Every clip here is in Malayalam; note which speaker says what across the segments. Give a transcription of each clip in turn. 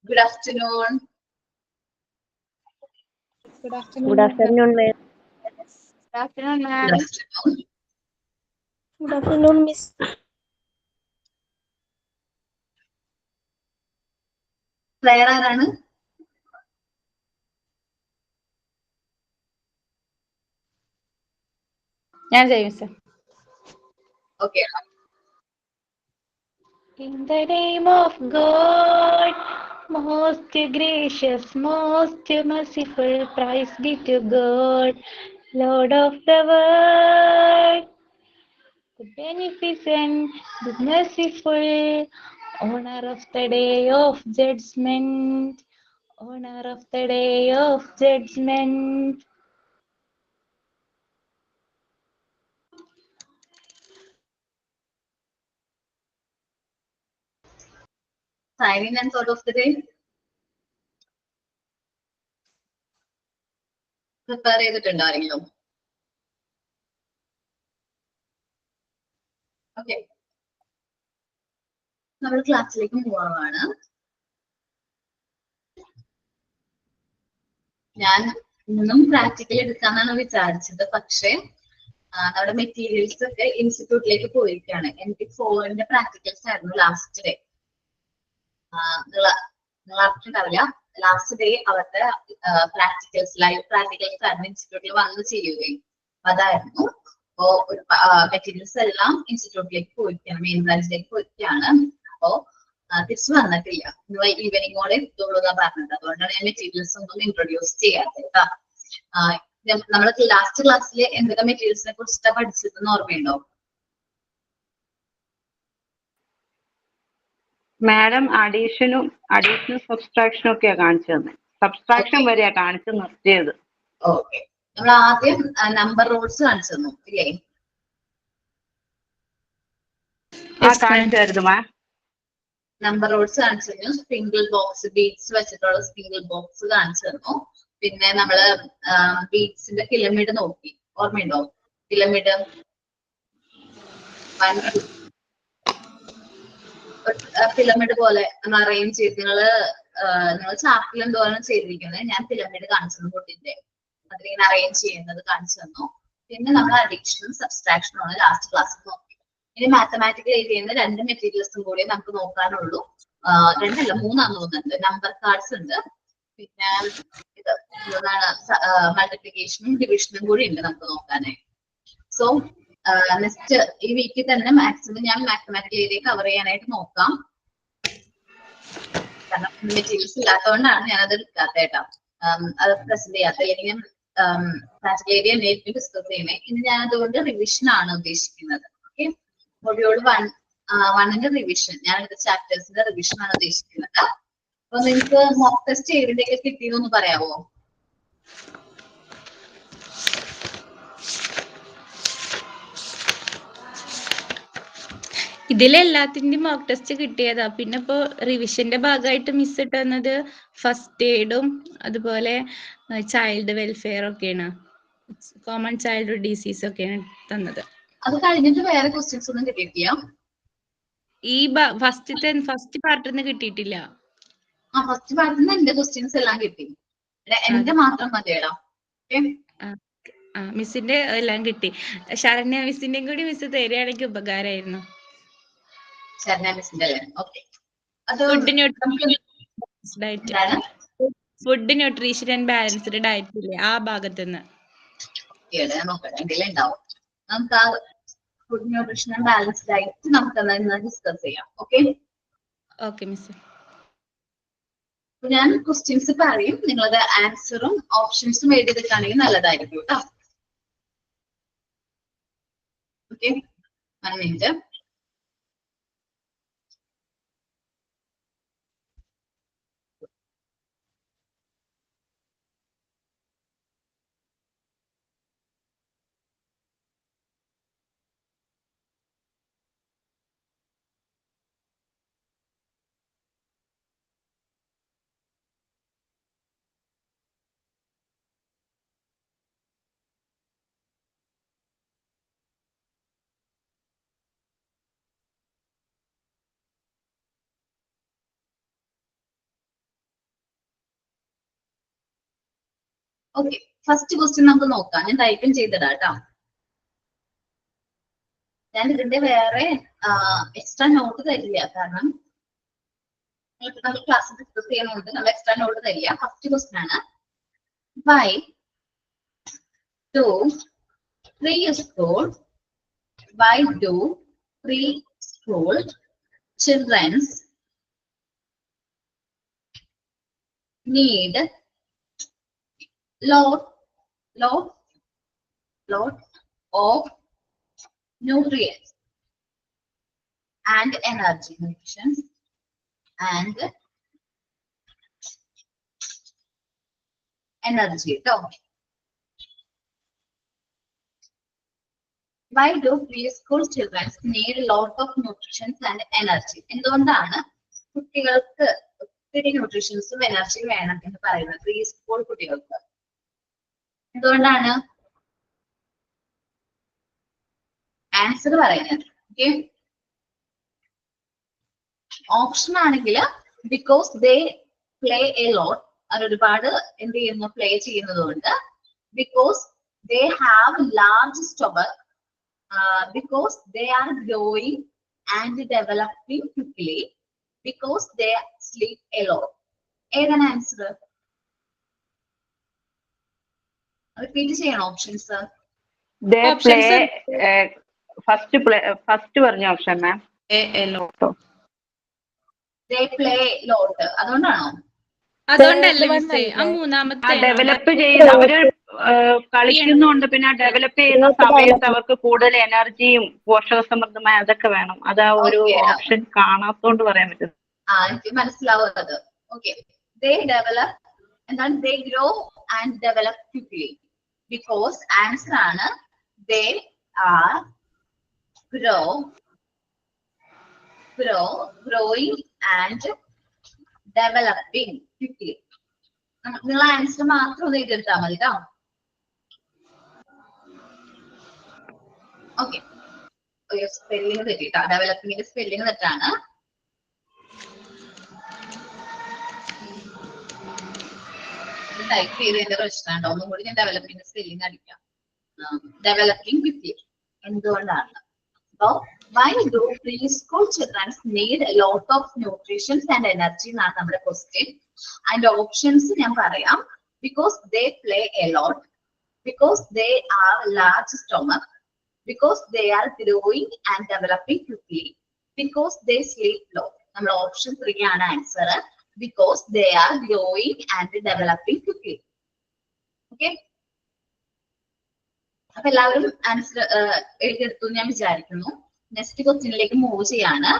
Speaker 1: Good afternoon.
Speaker 2: Good afternoon.
Speaker 3: Good afternoon, ma'am.
Speaker 2: Good afternoon, ma'am.
Speaker 1: Good afternoon.
Speaker 3: Good afternoon, Miss.
Speaker 1: Player ആരാണ്?
Speaker 2: ഞാൻ ചെയ്യും sir.
Speaker 1: Okay.
Speaker 2: In the name of God, most gracious, most merciful, praise be to God, Lord of the world, the beneficent, the merciful, owner of the day of judgment, owner of the day of judgment.
Speaker 1: Signing and thought of the day. Prepare ചെയ്തിട്ടുണ്ടോ ആരെങ്കിലും? ഓക്കെ, നമ്മൾ ക്ലാസ്സിലേക്ക് പോവാണ്. ഞാൻ ഇന്നും പ്രാക്ടിക്കൽ എടുക്കാന്നാണ് വിചാരിച്ചത്, പക്ഷെ നമ്മുടെ മെറ്റീരിയൽസ് ഒക്കെ ഇൻസ്റ്റിറ്റ്യൂട്ടിലേക്ക് പോയിരിക്കുകയാണ്. എനിക്ക് 4ന്റെ പ്രാക്ടിക്കൽസ് ആയിരുന്നു ലാസ്റ്റ് ഡേ. നിങ്ങൾ അറിഞ്ഞിട്ടുണ്ടാവില്ല, ലാസ്റ്റ് ഡേ അവരുടെ പ്രാക്ടിക്കൽസ്, ലൈവ് പ്രാക്ടിക്കൽസ് ആയിരുന്നു ഇൻസ്റ്റിറ്റ്യൂട്ടിൽ വന്ന് ചെയ്യുകയും അതായിരുന്നു. അപ്പോ മെറ്റീരിയൽസ് എല്ലാം ഇൻസ്റ്റിറ്റ്യൂട്ടിലേക്ക് പോയിരിക്കുകയാണ്, മെയിൻ ബ്രാഞ്ചിലേക്ക് പോയിരിക്കുകയാണ്. അപ്പോ തിരിച്ചു വന്നിട്ടില്ല. ഈവനിങ്ങോടെ എത്തുള്ളൂ എന്നാ പറഞ്ഞത്. അതുകൊണ്ടാണ് ഞാൻ മെറ്റീരിയൽസ് ഒന്നും ഇൻട്രൊഡ്യൂസ് ചെയ്യാത്തത് കേട്ടോ. നമ്മൾ ലാസ്റ്റ് ക്ലാസ്സിൽ എന്തൊക്കെ മെറ്റീരിയൽസിനെ കുറിച്ചിട്ടാണ് പഠിച്ചതെന്ന് ഓർമ്മയുണ്ടോ?
Speaker 4: മാഡം അഡീഷനും സബ്സ്ട്രാക്ഷനും ഒക്കെയാ കാണിച്ചു തന്നെ. സബ്സ്ട്രാക്ഷൻ വരെയാ കാണിച്ചു നിർത്തിയത്.
Speaker 1: ഓക്കെ, നമ്മൾ ആദ്യം നമ്പർ റൂൾസ് കാണിച്ചു തന്നു ഇല്ലേ?
Speaker 4: കാണിച്ചായിരുന്നു മാം.
Speaker 1: നമ്പർ റൂൾസ് കാണിച്ചു തന്നു. സിംഗിൾ ബോക്സ് ബീഡ്സ് വെച്ചിട്ടുള്ള സിംഗിൾ ബോക്സ് കാണിച്ചു തന്നു. പിന്നെ നമ്മള് ബീഡ്സിന്റെ പിരമിഡ് നോക്കി, ഓർമ്മയുണ്ടോ? പിരമിഡ് പിരമിഡ് പോലെ നമ്മൾ അറേഞ്ച് ചെയ്ത് നിങ്ങൾ ചാർട്ടിൽ എന്തോരം ചെയ്തിരിക്കുന്നത്. ഞാൻ പിരമിഡ് കാണിച്ചു തന്നു, കുട്ടിന്റെ അതിലിങ്ങനെ അറേഞ്ച് ചെയ്യുന്നത് കാണിച്ചു തന്നു. പിന്നെ നമ്മൾ അഡീഷനും സബ്സ്ട്രാക്ഷനും ആണ് ലാസ്റ്റ് ക്ലാസ്സിൽ നോക്കി. ഇനി മാത്തമാറ്റിക്കൽ ഏരിയയിൽ രണ്ട് മെറ്റീരിയൽസും കൂടി നമുക്ക് നോക്കാനുള്ളൂ. രണ്ടല്ല, മൂന്നാന്ന് തോന്നുന്നുണ്ട്. നമ്പർ കാർഡ്സ് ഉണ്ട്, പിന്നെ ഇത് മൾട്ടിപ്ലിക്കേഷനും ഡിവിഷനും കൂടി ഉണ്ട് നമുക്ക് നോക്കാനായി. സോ നെക്സ്റ്റ് ഈ വീക്കിൽ തന്നെ മാക്സിമം ഞാൻ മാത്തമാറ്റിക്കൽ ഏരിയ കവർ ചെയ്യാനായിട്ട് നോക്കാം. കാരണം മെറ്റീരിയൽസ് ഇല്ലാത്തതുകൊണ്ടാണ് ഞാനത് എടുക്കാത്ത കേട്ടോ, അത് പ്രസന്റ് ചെയ്യാത്ത. അല്ലെങ്കിൽ ഞാൻ പ്രാക്ടിക്കൽ ഏരിയ നേരിട്ട് ഡിസ്കസ് ചെയ്യുന്നത്. ഇനി ഞാൻ അതുകൊണ്ട് റിവിഷൻ ആണ് ഉദ്ദേശിക്കുന്നത്. ഓക്കെ, മൊഡ്യൂൾ 1ന്റെ റിവിഷൻ, ഞാൻ എടുത്ത ചാപ്റ്റേഴ്സിന്റെ റിവിഷൻ ആണ് ഉദ്ദേശിക്കുന്നത്. അപ്പൊ നിങ്ങൾക്ക് മോക്ക് ടെസ്റ്റ് എവിടെയൊക്കെ കിട്ടിയെന്നൊന്ന് പറയാമോ?
Speaker 2: ഇതിലെല്ലാത്തിന്റെയും മോക്ക് ടെസ്റ്റ് കിട്ടിയതാ. പിന്നെ ഇപ്പോ റിവിഷന്റെ ഭാഗമായിട്ട് മിസ് ഇട്ട് തന്നത് ഫസ്റ്റ് എയ്ഡും അതുപോലെ ചൈൽഡ് വെൽഫെയർ ഒക്കെയാണ്, കോമൺ ചൈൽഡ്ഹുഡ് ഡിസീസ് ഒക്കെയാണ് തന്നത്.
Speaker 1: അത് കഴിഞ്ഞിട്ട് വേറെ ക്വസ്റ്റ്യൻസ് ഒന്നും കിട്ടിയിട്ടില്ല?
Speaker 2: ഈ ഫസ്റ്റ് പാർട്ടിൽ നിന്ന് കിട്ടിയിട്ടില്ല.
Speaker 1: ഫസ്റ്റ് പാർട്ടിൽ നിന്ന് എന്റെ ക്വസ്റ്റ്യൻസ് എല്ലാം കിട്ടി, എന്റെ മാത്രം മതിയടാ.
Speaker 2: മിസ്സിന്റെ എല്ലാം കിട്ടി. ശരണ്യ മിസ്സിന്റെയും കൂടി മിസ് തരികയാണെങ്കിൽ ഉപകാരമായിരുന്നു. Food nutrition and balanced diet ഇല്ലേ, ആ ഭാഗത്തുനിന്ന്
Speaker 1: നമുക്ക് ആ food nutrition and balanced diet നമുക്ക് ഡിസ്കസ് ചെയ്യാം.
Speaker 2: Okay miss.
Speaker 1: ഞാൻ ക്വസ്റ്റ്യൻസ് പറയും, നിങ്ങളത് ആൻസറും ഓപ്ഷൻസും എഴുതിയെടുക്കുകയാണെങ്കിൽ നല്ലതായിരിക്കും കേട്ടോ. Okay, 1 minute. Okay, first question നമുക്ക് നോക്കാം. ഞാൻ ടൈപ്പും ചെയ്തിടാം കേട്ടോ. ഞാൻ ഇതിന്റെ വേറെ എക്സ്ട്രാ നോട്ട് തരില്ല, കാരണം നമ്മൾ ക്ലാസ് ഡിസ്കസ് ചെയ്യുന്നുണ്ട്. നമ്മൾ എക്സ്ട്രാ നോട്ട് തരില്ല. ഫസ്റ്റ് ക്വസ്റ്റ്യൻ ആണ്, why do preschool children need lot of nutrients and energy, ട്ടോ. Why do preschool children need a lot of nutrition and energy? എന്തുകൊണ്ടാണ് കുട്ടികൾക്ക് ഒത്തിരി ന്യൂട്രീഷൻസും എനർജിയും വേണം എന്ന് പറയുന്നത് പ്രീസ്കൂൾ കുട്ടികൾക്ക്? എന്തുകൊണ്ടാണ്? ആൻസർ പറയുന്നത് ഓക്കെ. ഓപ്ഷൻ ആണെങ്കിൽ because they play a lot, അവർ ഒരുപാട് എന്ത് ചെയ്യുന്നു, പ്ലേ ചെയ്യുന്നത് കൊണ്ട്. Because they have large stomach, because they are growing and developing quickly, because they sleep a lot. ഏതാണ് ആൻസർ? റിപ്പീറ്റ് ചെയ്യണം ഓപ്ഷൻസ്.
Speaker 4: ഫസ്റ്റ് പറഞ്ഞ option ma'am,
Speaker 1: they play lot. അതുകൊണ്ടാണോ?
Speaker 2: അതുകൊണ്ടല്ലേ മിസ്സേ, ആ മൂന്നാമത്തെ
Speaker 4: ഡെവലപ്പ് ചെയ്യുന്ന അവര് കളിക്കുന്നുണ്ട്. പിന്നെ ഡെവലപ്പ് ചെയ്യുന്ന സമയത്ത് അവർക്ക് കൂടുതൽ എനർജിയും പോഷക സമൃദ്ധമായ അതൊക്കെ വേണം. അതാ ഒരു ഓപ്ഷൻ കാണാത്തോണ്ട് പറയാൻ പറ്റും.
Speaker 1: എനിക്ക് മനസ്സിലാവും അത്. ഓക്കെ, they develop എന്താണ്, they grow and develop quickly, because answer ആണ് they are growing and developing quickly. നിങ്ങൾ ആൻസർ മാത്രം ഒന്ന് എഴുതിയെടുത്താൽ മതി കേട്ടോ. ഓക്കെ, സ്പെല്ലിംഗ് തെറ്റിട്ടോ, ഡെവലപ്പിംഗിന്റെ സ്പെല്ലിംഗ് തെറ്റാണ്. ടൈപ്പ് ചെയ്തതിന്റെ പ്രശ്നമുണ്ടോ? ഒന്നും കൂടി ഞാൻ ഡെവലപ്പിംഗിന്റെ സ്പെല്ലിംഗ് അടിക്കാം. Developing quickly. എന്തുകൊണ്ടാണ്? So, why do preschool children need a lot of nutrition and energy? എന്നാണ് നമ്മുടെ ക്വസ്റ്റ്യൻ. ആൻഡ് ഓപ്ഷൻസ് ഞാൻ പറയാം. Because they play a lot, because they are large stomach, because they are growing and developing quickly, because they sleep low. നമ്മുടെ ഓപ്ഷൻ 3 ആണ് answer. Because they are growing and developing quickly. Okay. അപ്പൊ എല്ലാവരും ആൻസർ എഴുതിയെടുത്തു ഞാൻ വിചാരിക്കുന്നു. നെക്സ്റ്റ് ക്വസ്റ്റ്യനിലേക്ക് മൂവ് ചെയ്യാണ്.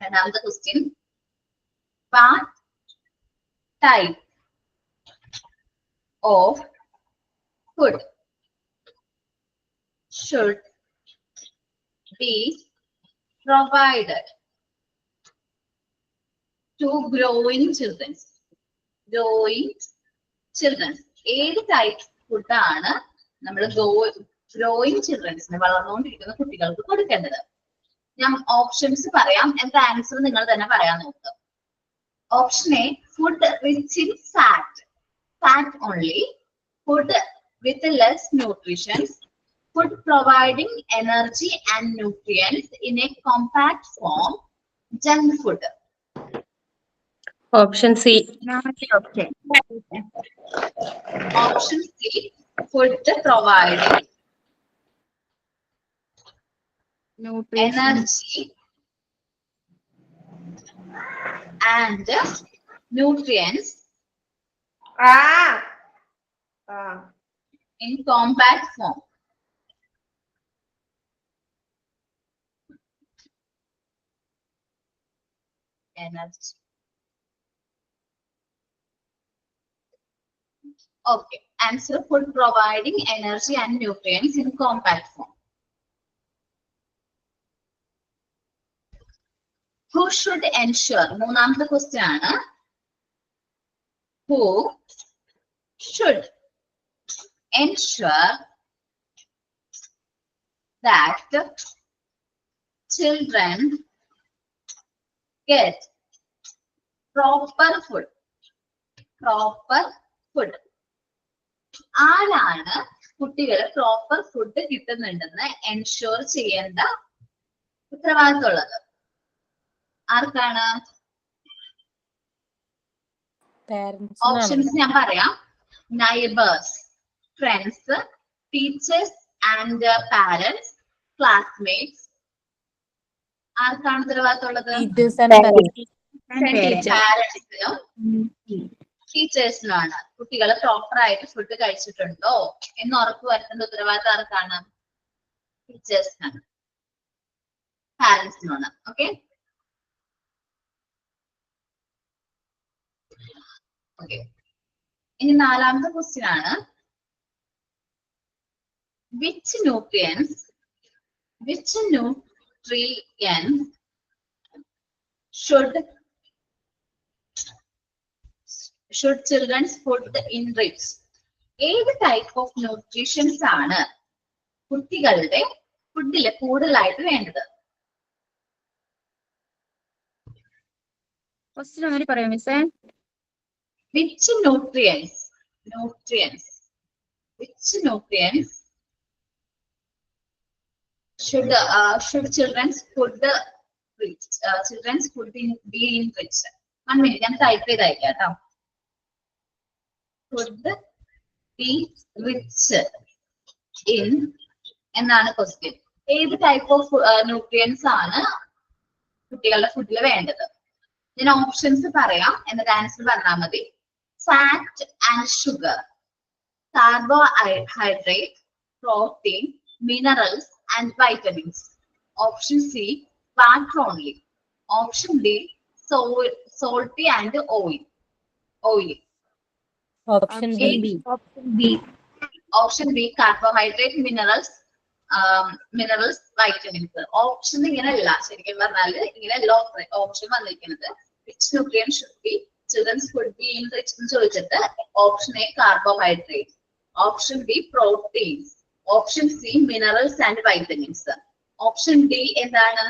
Speaker 1: രണ്ടാമത്തെ question, what type of food should be provided to growing children? ഏത് ടൈപ്പ് ഫുഡാണ് നമ്മൾ ഗ്രോയിങ് ചിൽഡ്രൻസിന്, വളർന്നുകൊണ്ടിരിക്കുന്ന കുട്ടികൾക്ക് കൊടുക്കേണ്ടത്? ഞാൻ ഓപ്ഷൻസ് പറയാം, എന്താ ആൻസർ നിങ്ങൾ തന്നെ പറയാൻ നോക്കുക. Option A, food rich in fat only. Food with less nutritions. Food providing energy and nutrients in a compact form. Junk food.
Speaker 3: Option C.
Speaker 1: Option C, food providing energy and nutrients in compact form. Energy. Okay, answer, food providing energy and nutrients in compact form. Who should ensure? മൂന്നാമത്തെ ക്വസ്റ്റ്യൻ ആണ്. Who should ensure that children get proper food? ആരാണ് കുട്ടികൾ പ്രോപ്പർ ഫുഡ് കിട്ടുന്നുണ്ടെന്ന് എൻഷുർ ചെയ്യേണ്ട ഉത്തരവാദിത്തമുള്ളത്? ആർക്കാണ്? ഓപ്ഷൻസ് ഞാൻ പറയാം. Neighbours, friends, teachers and parents, classmates. ആർക്കാണ് ഉത്തരവാദിത്തമുള്ളത്? പാരന്റ്സിനും ടീച്ചേഴ്സിനുമാണ്. കുട്ടികൾ പ്രോപ്പർ ആയിട്ട് ഫുഡ് കഴിച്ചിട്ടുണ്ടോ എന്ന് ഉറപ്പ് വരുത്തേണ്ട ഉത്തരവാദിത്തം ആർക്കാണ്? ടീച്ചേഴ്സിനാണ്, പാരന്റ്സിനാണ്. ഓക്കെ ഓക്കെ ഇനി നാലാമത്തെ ക്വസ്റ്റ്യൻ ആണ്. which nutrients should children's food enrich? ഏത് ടൈപ്പ് ഓഫ് ന്യൂട്രീഷൻസ് ആണ് കുട്ടികളുടെ ഫുഡില് കൂടുതലായിട്ട് വേണ്ടത്?
Speaker 2: പറയാം മിസ്സേ.
Speaker 1: which nutrients should children's food be enriched? 1 minute, ഞാൻ ടൈപ്പ് ചെയ്ത് അയക്കാം കേട്ടോ. ഫുഡ് ബി റിച്ച് ഇൻ എന്നാണ് ക്വസ്റ്റ്യൻ. ഏത് ടൈപ്പ് ഓഫ് ന്യൂട്രിയൻസ് ആണ് കുട്ടികളുടെ ഫുഡിൽ വേണ്ടത്? ഞാൻ ഓപ്ഷൻസ് പറയാം, എന്നിട്ട് ആൻസർ പറഞ്ഞാൽ മതി. Fat and sugar, carbohydrate, protein, minerals and vitamins. Option C, water only. Option D, salty and oily.
Speaker 3: Option B.
Speaker 1: Option B, carbohydrate, minerals, vitamins. Option ഇങ്ങനെയല്ല, ശരിക്കും പറഞ്ഞാല് ഇങ്ങനെയല്ല ഓപ്ഷൻ വന്നിരിക്കുന്നത്. which nutrient should be children's food be enriched എന്ന് ചോദിച്ചിട്ട് option A carbohydrate, option B proteins, option C minerals and vitamins, option D എന്താണ്?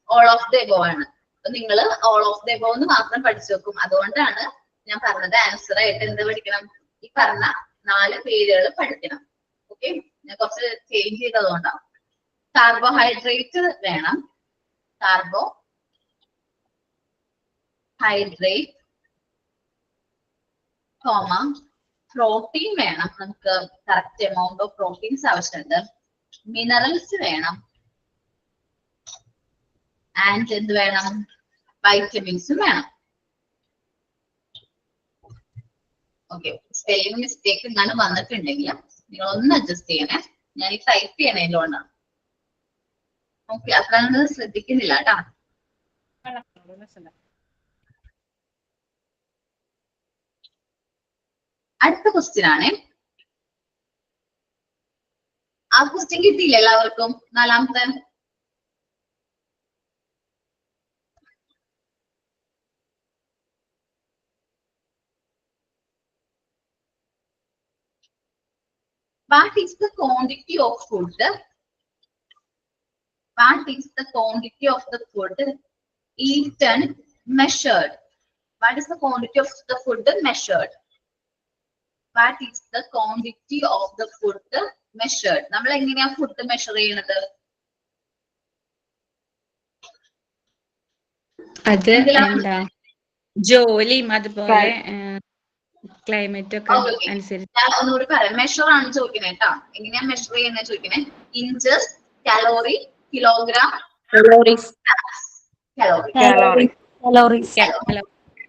Speaker 1: ഓൾ ഓഫ് ദ എബോവ് ആണ്. അപ്പൊ നിങ്ങൾ ഓൾ ഓഫ് ദ എബോവ് എന്ന് മാത്രം പഠിച്ചു വെക്കും. അതുകൊണ്ടാണ് ഞാൻ പറഞ്ഞത് ആൻസർ ആയിട്ട് എന്ത് പഠിക്കണം? ഈ പറഞ്ഞ 4 പേരുകൾ പഠിക്കണം. ഓക്കെ, ഞാൻ കുറച്ച് ചേഞ്ച് ചെയ്തതുകൊണ്ടാണ്. കാർബോഹൈഡ്രേറ്റ് വേണം, കാർബോഹൈഡ്രേറ്റ്, പ്രോട്ടീൻ വേണം, നമുക്ക് കറക്റ്റ് എമൗണ്ട് ഓഫ് പ്രോട്ടീൻസ് ആവശ്യമുണ്ട്. മിനറൽസ് വേണം, ആൻഡ് എന്ത് വേണം? വൈറ്റമിൻസും വേണം. ഓക്കെ, സ്പെല്ലിംഗ് മിസ്റ്റേക്ക് എങ്ങാനും വന്നിട്ടുണ്ടെങ്കിൽ നിങ്ങൾ ഒന്ന് അഡ്ജസ്റ്റ് ചെയ്യണേ. ഞാൻ ഈ ടൈപ്പ് ചെയ്യണേലോണ്ടാണ്. ഓക്കെ, അത്ര ശ്രദ്ധിക്കുന്നില്ല കേട്ടോ. അടുത്ത ക്വസ്റ്റ്യൻ ആണ്. ആ ക്വസ്റ്റ്യൻ കിട്ടിയില്ല എല്ലാവർക്കും? നാലാമത്തെ what is the quantity of food? What is the quantity of the food eaten measured? What is the quantity of the food measured? What is the quantity of the food measured? നമ്മൾ എങ്ങനെയാ ഫുഡ് മെഷർ ചെയ്യണത്?
Speaker 2: അത് എന്താ ജോലിയും അതുപോലെ ക്ലൈമറ്റ് ഒക്കെ അനുസരിച്ച്.
Speaker 1: ഞാൻ ഒന്നുകൂടി പറയാം. മെഷർ ആണ് ചോദിക്കണേ കേട്ടോ. എങ്ങനെയാ മെഷർ ചെയ്യുന്നത് ചോദിക്കണേ? Inches, calorie, kilogram,
Speaker 3: Calories.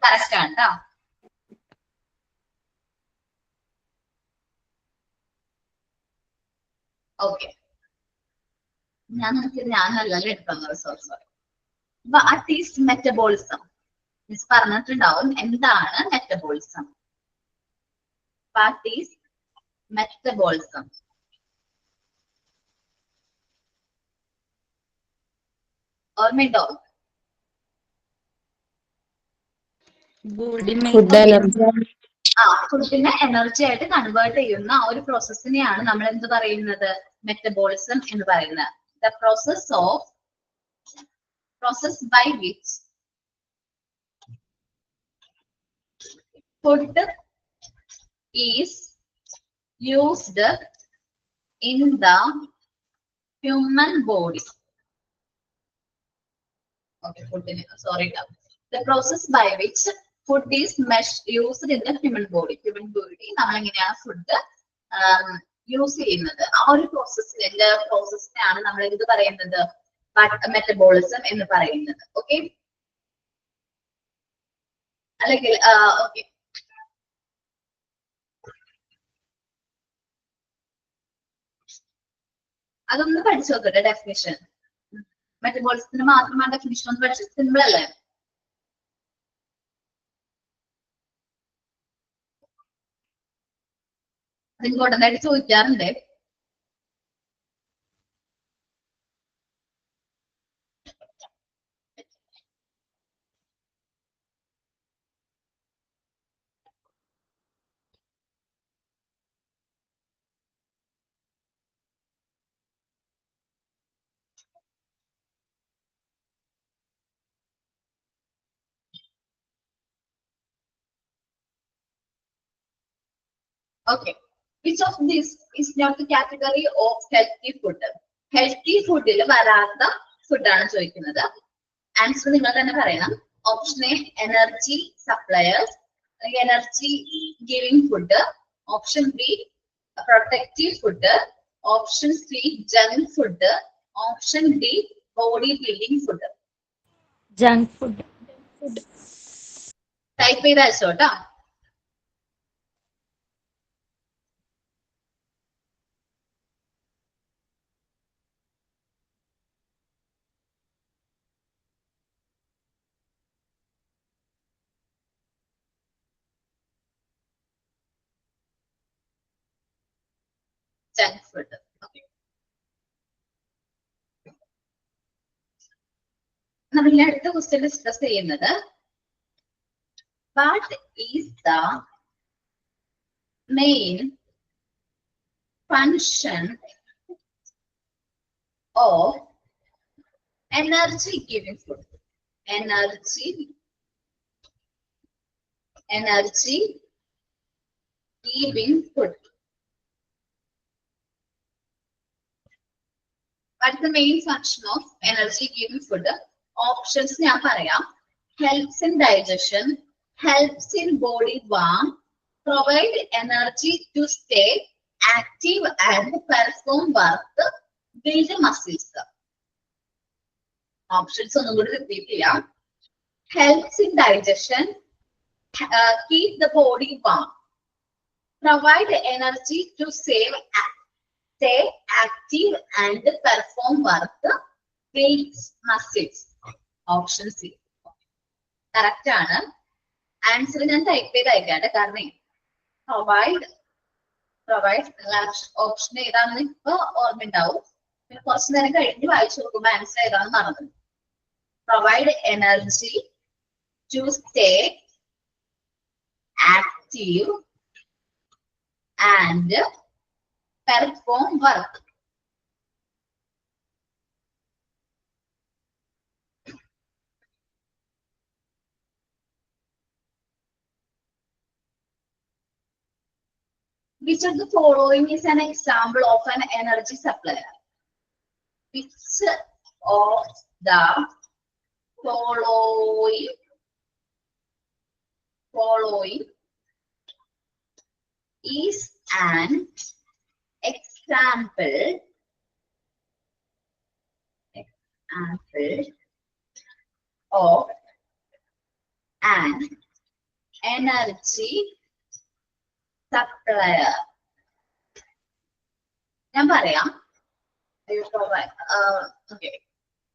Speaker 1: Correct ആണ് കേട്ടോ. ഓക്കെ, ഞാനല്ലല്ലോ എടുക്കുന്നത്. Sorry. What is metabolism? Miss പറഞ്ഞിട്ടുണ്ടാവും എന്താണ് മെറ്റബോളിസം. What is metabolism? ഓർമ്മയുണ്ടോ? ഫുഡിനെ എനർജി ആയിട്ട് കൺവേർട്ട് ചെയ്യുന്ന ഒരു പ്രോസസ്സിനെയാണ് നമ്മൾ എന്ത് പറയുന്നത്? മെറ്റബോളിസം എന്ന് പറയുന്നത്. The process by which food is used in the human body. Okay, sorry. The process by which food is used in the human body. Human body നമ്മൾ എങ്ങനെയാണ് ഫുഡ് യൂസ് ചെയ്യുന്നത് ആ ഒരു പ്രോസസ്സിനെയാണ് നമ്മൾ എന്ത് പറയുന്നത് മെറ്റബോളിസം എന്ന് പറയുന്നത്. ഓക്കെ അല്ലെങ്കിൽ ഓക്കെ അതൊന്ന് പഠിച്ചു നോക്കട്ടെ ഡെഫിനിഷൻ. മെറ്റബോളിസത്തിന് മാത്രമാണ് ഡെഫിനിഷൻ ഒന്ന് പഠിച്ചത്. സിമ്പിൾ അല്ലേ? അത് ഇമ്പോർട്ടന്റ് ആയിട്ട് ചോദിക്കാറുണ്ട്. Okay. Which of this is not the category of healthy food? Healthy food il varatha food aanu choikkunathu. Answer ningal thanne parayana. Option A energy suppliers, energy giving food. Option B protective food. Option C junk food. Option D body building food.
Speaker 3: Junk food.
Speaker 1: Type ചെയ്ത് അയച്ചോട്ടാ. Junk food. Okay. നമ്മൾ അടുത്ത ക്വസ്റ്റ്യൻ ഡിസ്കസ് ചെയ്യുന്നത് what is the main function of energy giving food? Energy giving food. What's the main function of energy giving food? Options ഞാൻ പറയാം. Helps in digestion, helps in body warmth, provide energy to stay active and perform work, build muscles. Options ഒന്നും കൂടി റിപ്പീറ്റ് ചെയ്യാം. Helps in digestion, keep the body warm, provide energy to stay active and perform work, builds muscles. Option C. Correct ആണ്. ആൻസർ ഞാൻ ടൈപ്പ് ചെയ്ത് അയക്കാട്ടെ. കാരണം പ്രൊവൈഡ് ഓപ്ഷൻ ഏതാണെന്ന് ഇപ്പൊ ഓർമ്മ ഉണ്ടാവും. പിന്നെ കുറച്ചു നേരം കഴിഞ്ഞ് വായിച്ചു നോക്കുമ്പോ ആൻസർ ഏതാണെന്ന് മറന്നു. Provide energy to stay active and perform work. Which of the following is an example of an energy supplier? Which of the following is an example of an energy supplier? ഞാൻ പറയാം.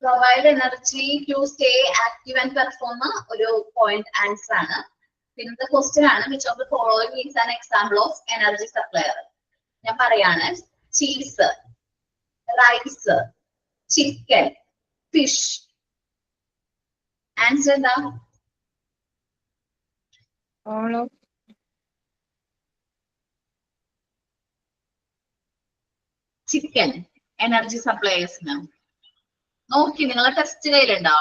Speaker 1: Provide energy to stay active and perform ഒരു point answer ആണ്. പിന്നെ ക്വസ്റ്റ്യൻ ആണ് which of the following is an example of energy supplier? ഞാൻ പറയാണ്. Cheese, rice, chicken, fish. Answer എന്താ? ചിക്കൻ എനർജി സപ്ലൈസിന്. നോക്കി നിങ്ങളെ ടെസ്റ്റ് കയ്യിലുണ്ടോ?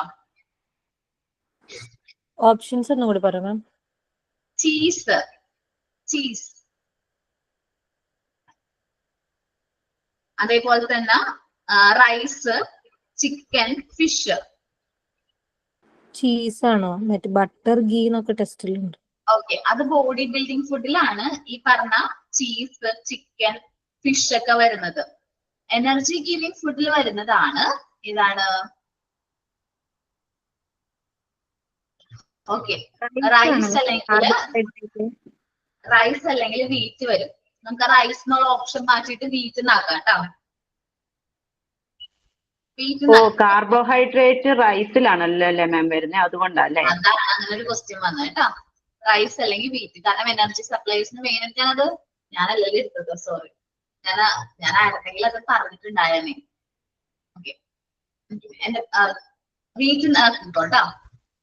Speaker 3: ഓപ്ഷൻസ് ഒന്നും കൂടി പറയാം മാം.
Speaker 1: ചീസ്, അതേപോലെ തന്നെ റൈസ്, ചിക്കൻ, ഫിഷ്.
Speaker 3: ചീസ് ആണോ? മറ്റേ ബട്ടർ ഗീ എന്നൊക്കെ ടെസ്റ്റിലുണ്ട്.
Speaker 1: ഓക്കെ, അത് ബോഡി ബിൽഡിംഗ് ഫുഡിലാണ് ഈ പറഞ്ഞ ചീസ്, ചിക്കൻ, ഫിഷ് ഒക്കെ വരുന്നത്. എനർജി ഗിവിംഗ് ഫുഡിൽ വരുന്നതാണ് ഇതാണ്. ഓക്കെ, റൈസ് അല്ലെങ്കിൽ വീറ്റ് വരും. നമുക്ക് റൈസ് എന്നുള്ള ഓപ്ഷൻ മാറ്റിയിട്ട് വീറ്റ് എന്നാക്കാം കേട്ടോ.
Speaker 4: കാർബോഹൈഡ്രേറ്റ് റൈസിലാണല്ലോ അല്ലേ മാം വരുന്നത്, അതുകൊണ്ടല്ലേ
Speaker 1: അതാണ് അങ്ങനെ ഒരു ക്വസ്റ്റ്യൻ വന്നത് കേട്ടോ. റൈസ് അല്ലെങ്കിൽ വീറ്റ്, കാരണം എനർജി സപ്ലൈസിന് മെയിൻ ഞാനത് ഞാനല്ലേ എടുത്തത്, സോറി. ഞാൻ ആരെങ്കിലും അത് പറഞ്ഞിട്ടുണ്ടായിരുന്നേ. ഓക്കെ, എന്റെ വീറ്റ് കേട്ടോ,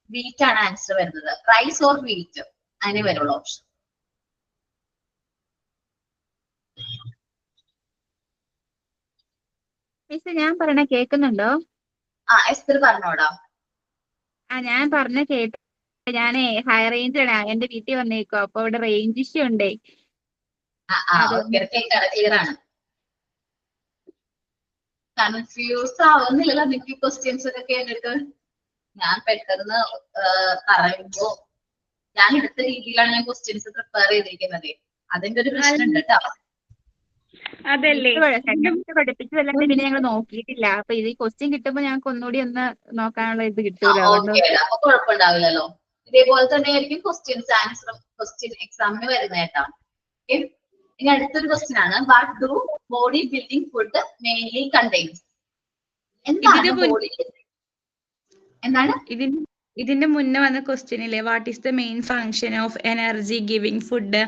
Speaker 1: വീറ്റ് ആണ് ആൻസർ വരുന്നത്. റൈസ് ഓർ വീറ്റ് അതിനെ വരുള്ള ഓപ്ഷൻ.
Speaker 5: ഞാൻ പറഞ്ഞ കേൾക്കുന്നുണ്ടോ?
Speaker 1: എസ്തർ പറഞ്ഞോടാ.
Speaker 5: ഞാൻ പറഞ്ഞ കേട്ടു. ഞാനേ ഹൈ റേഞ്ച് ആണ്, എന്റെ വീട്ടിൽ വന്നേക്കോ, അപ്പൊ ഇവിടെ റേഞ്ച് ഇഷ്യൂ ഉണ്ടേ.
Speaker 1: ക്ലിയർ ആണ്. കൺഫ്യൂസ് ആവുന്നില്ലല്ലോ നിങ്ങൾക്ക് ക്വസ്റ്റ്യൻസ് ഒക്കെ കേട്ടിട്ട്? ഞാൻ പെട്ടെന്ന് പറയുമ്പോ ഞാൻ എടുത്ത രീതിയിലാണ് ഞാൻ ക്വസ്റ്റ്യൻസ് പ്രിപ്പയർ ചെയ്തിരിക്കുന്നത്. അതിന്റെ ഒരു പ്രശ്നം ഉണ്ട് കേട്ടോ.
Speaker 5: അതല്ലേ പഠിപ്പിച്ചതല്ലാണ്ട് പിന്നെ ഞങ്ങൾ നോക്കിയിട്ടില്ല. അപ്പൊ ഇത് ക്വസ്റ്റ്യൻ കിട്ടുമ്പോ ഞങ്ങൾക്ക് ഒന്നുകൂടി ഒന്ന് നോക്കാനുള്ള ഇത് കിട്ടൂലോ.
Speaker 1: അപ്പൊ കുഴപ്പമുണ്ടാവില്ലല്ലോ. ഇതേപോലെ തന്നെ ആയിരിക്കും ക്വസ്റ്റ്യൻസ് ആൻസർ ക്വസ്റ്റ്യൻ എക്സാമിന് വരുന്ന കേട്ടോ. ഇനി അടുത്തൊരു ക്വസ്റ്റ്യൻ ആണ്, what do body building food mainly contains? എന്താണ് ബോഡി? എന്താണ്
Speaker 2: ഇതിന്റെ മുന്നേ വന്ന ക്വസ്റ്റ്യനിലെ what is the main function of energy giving food,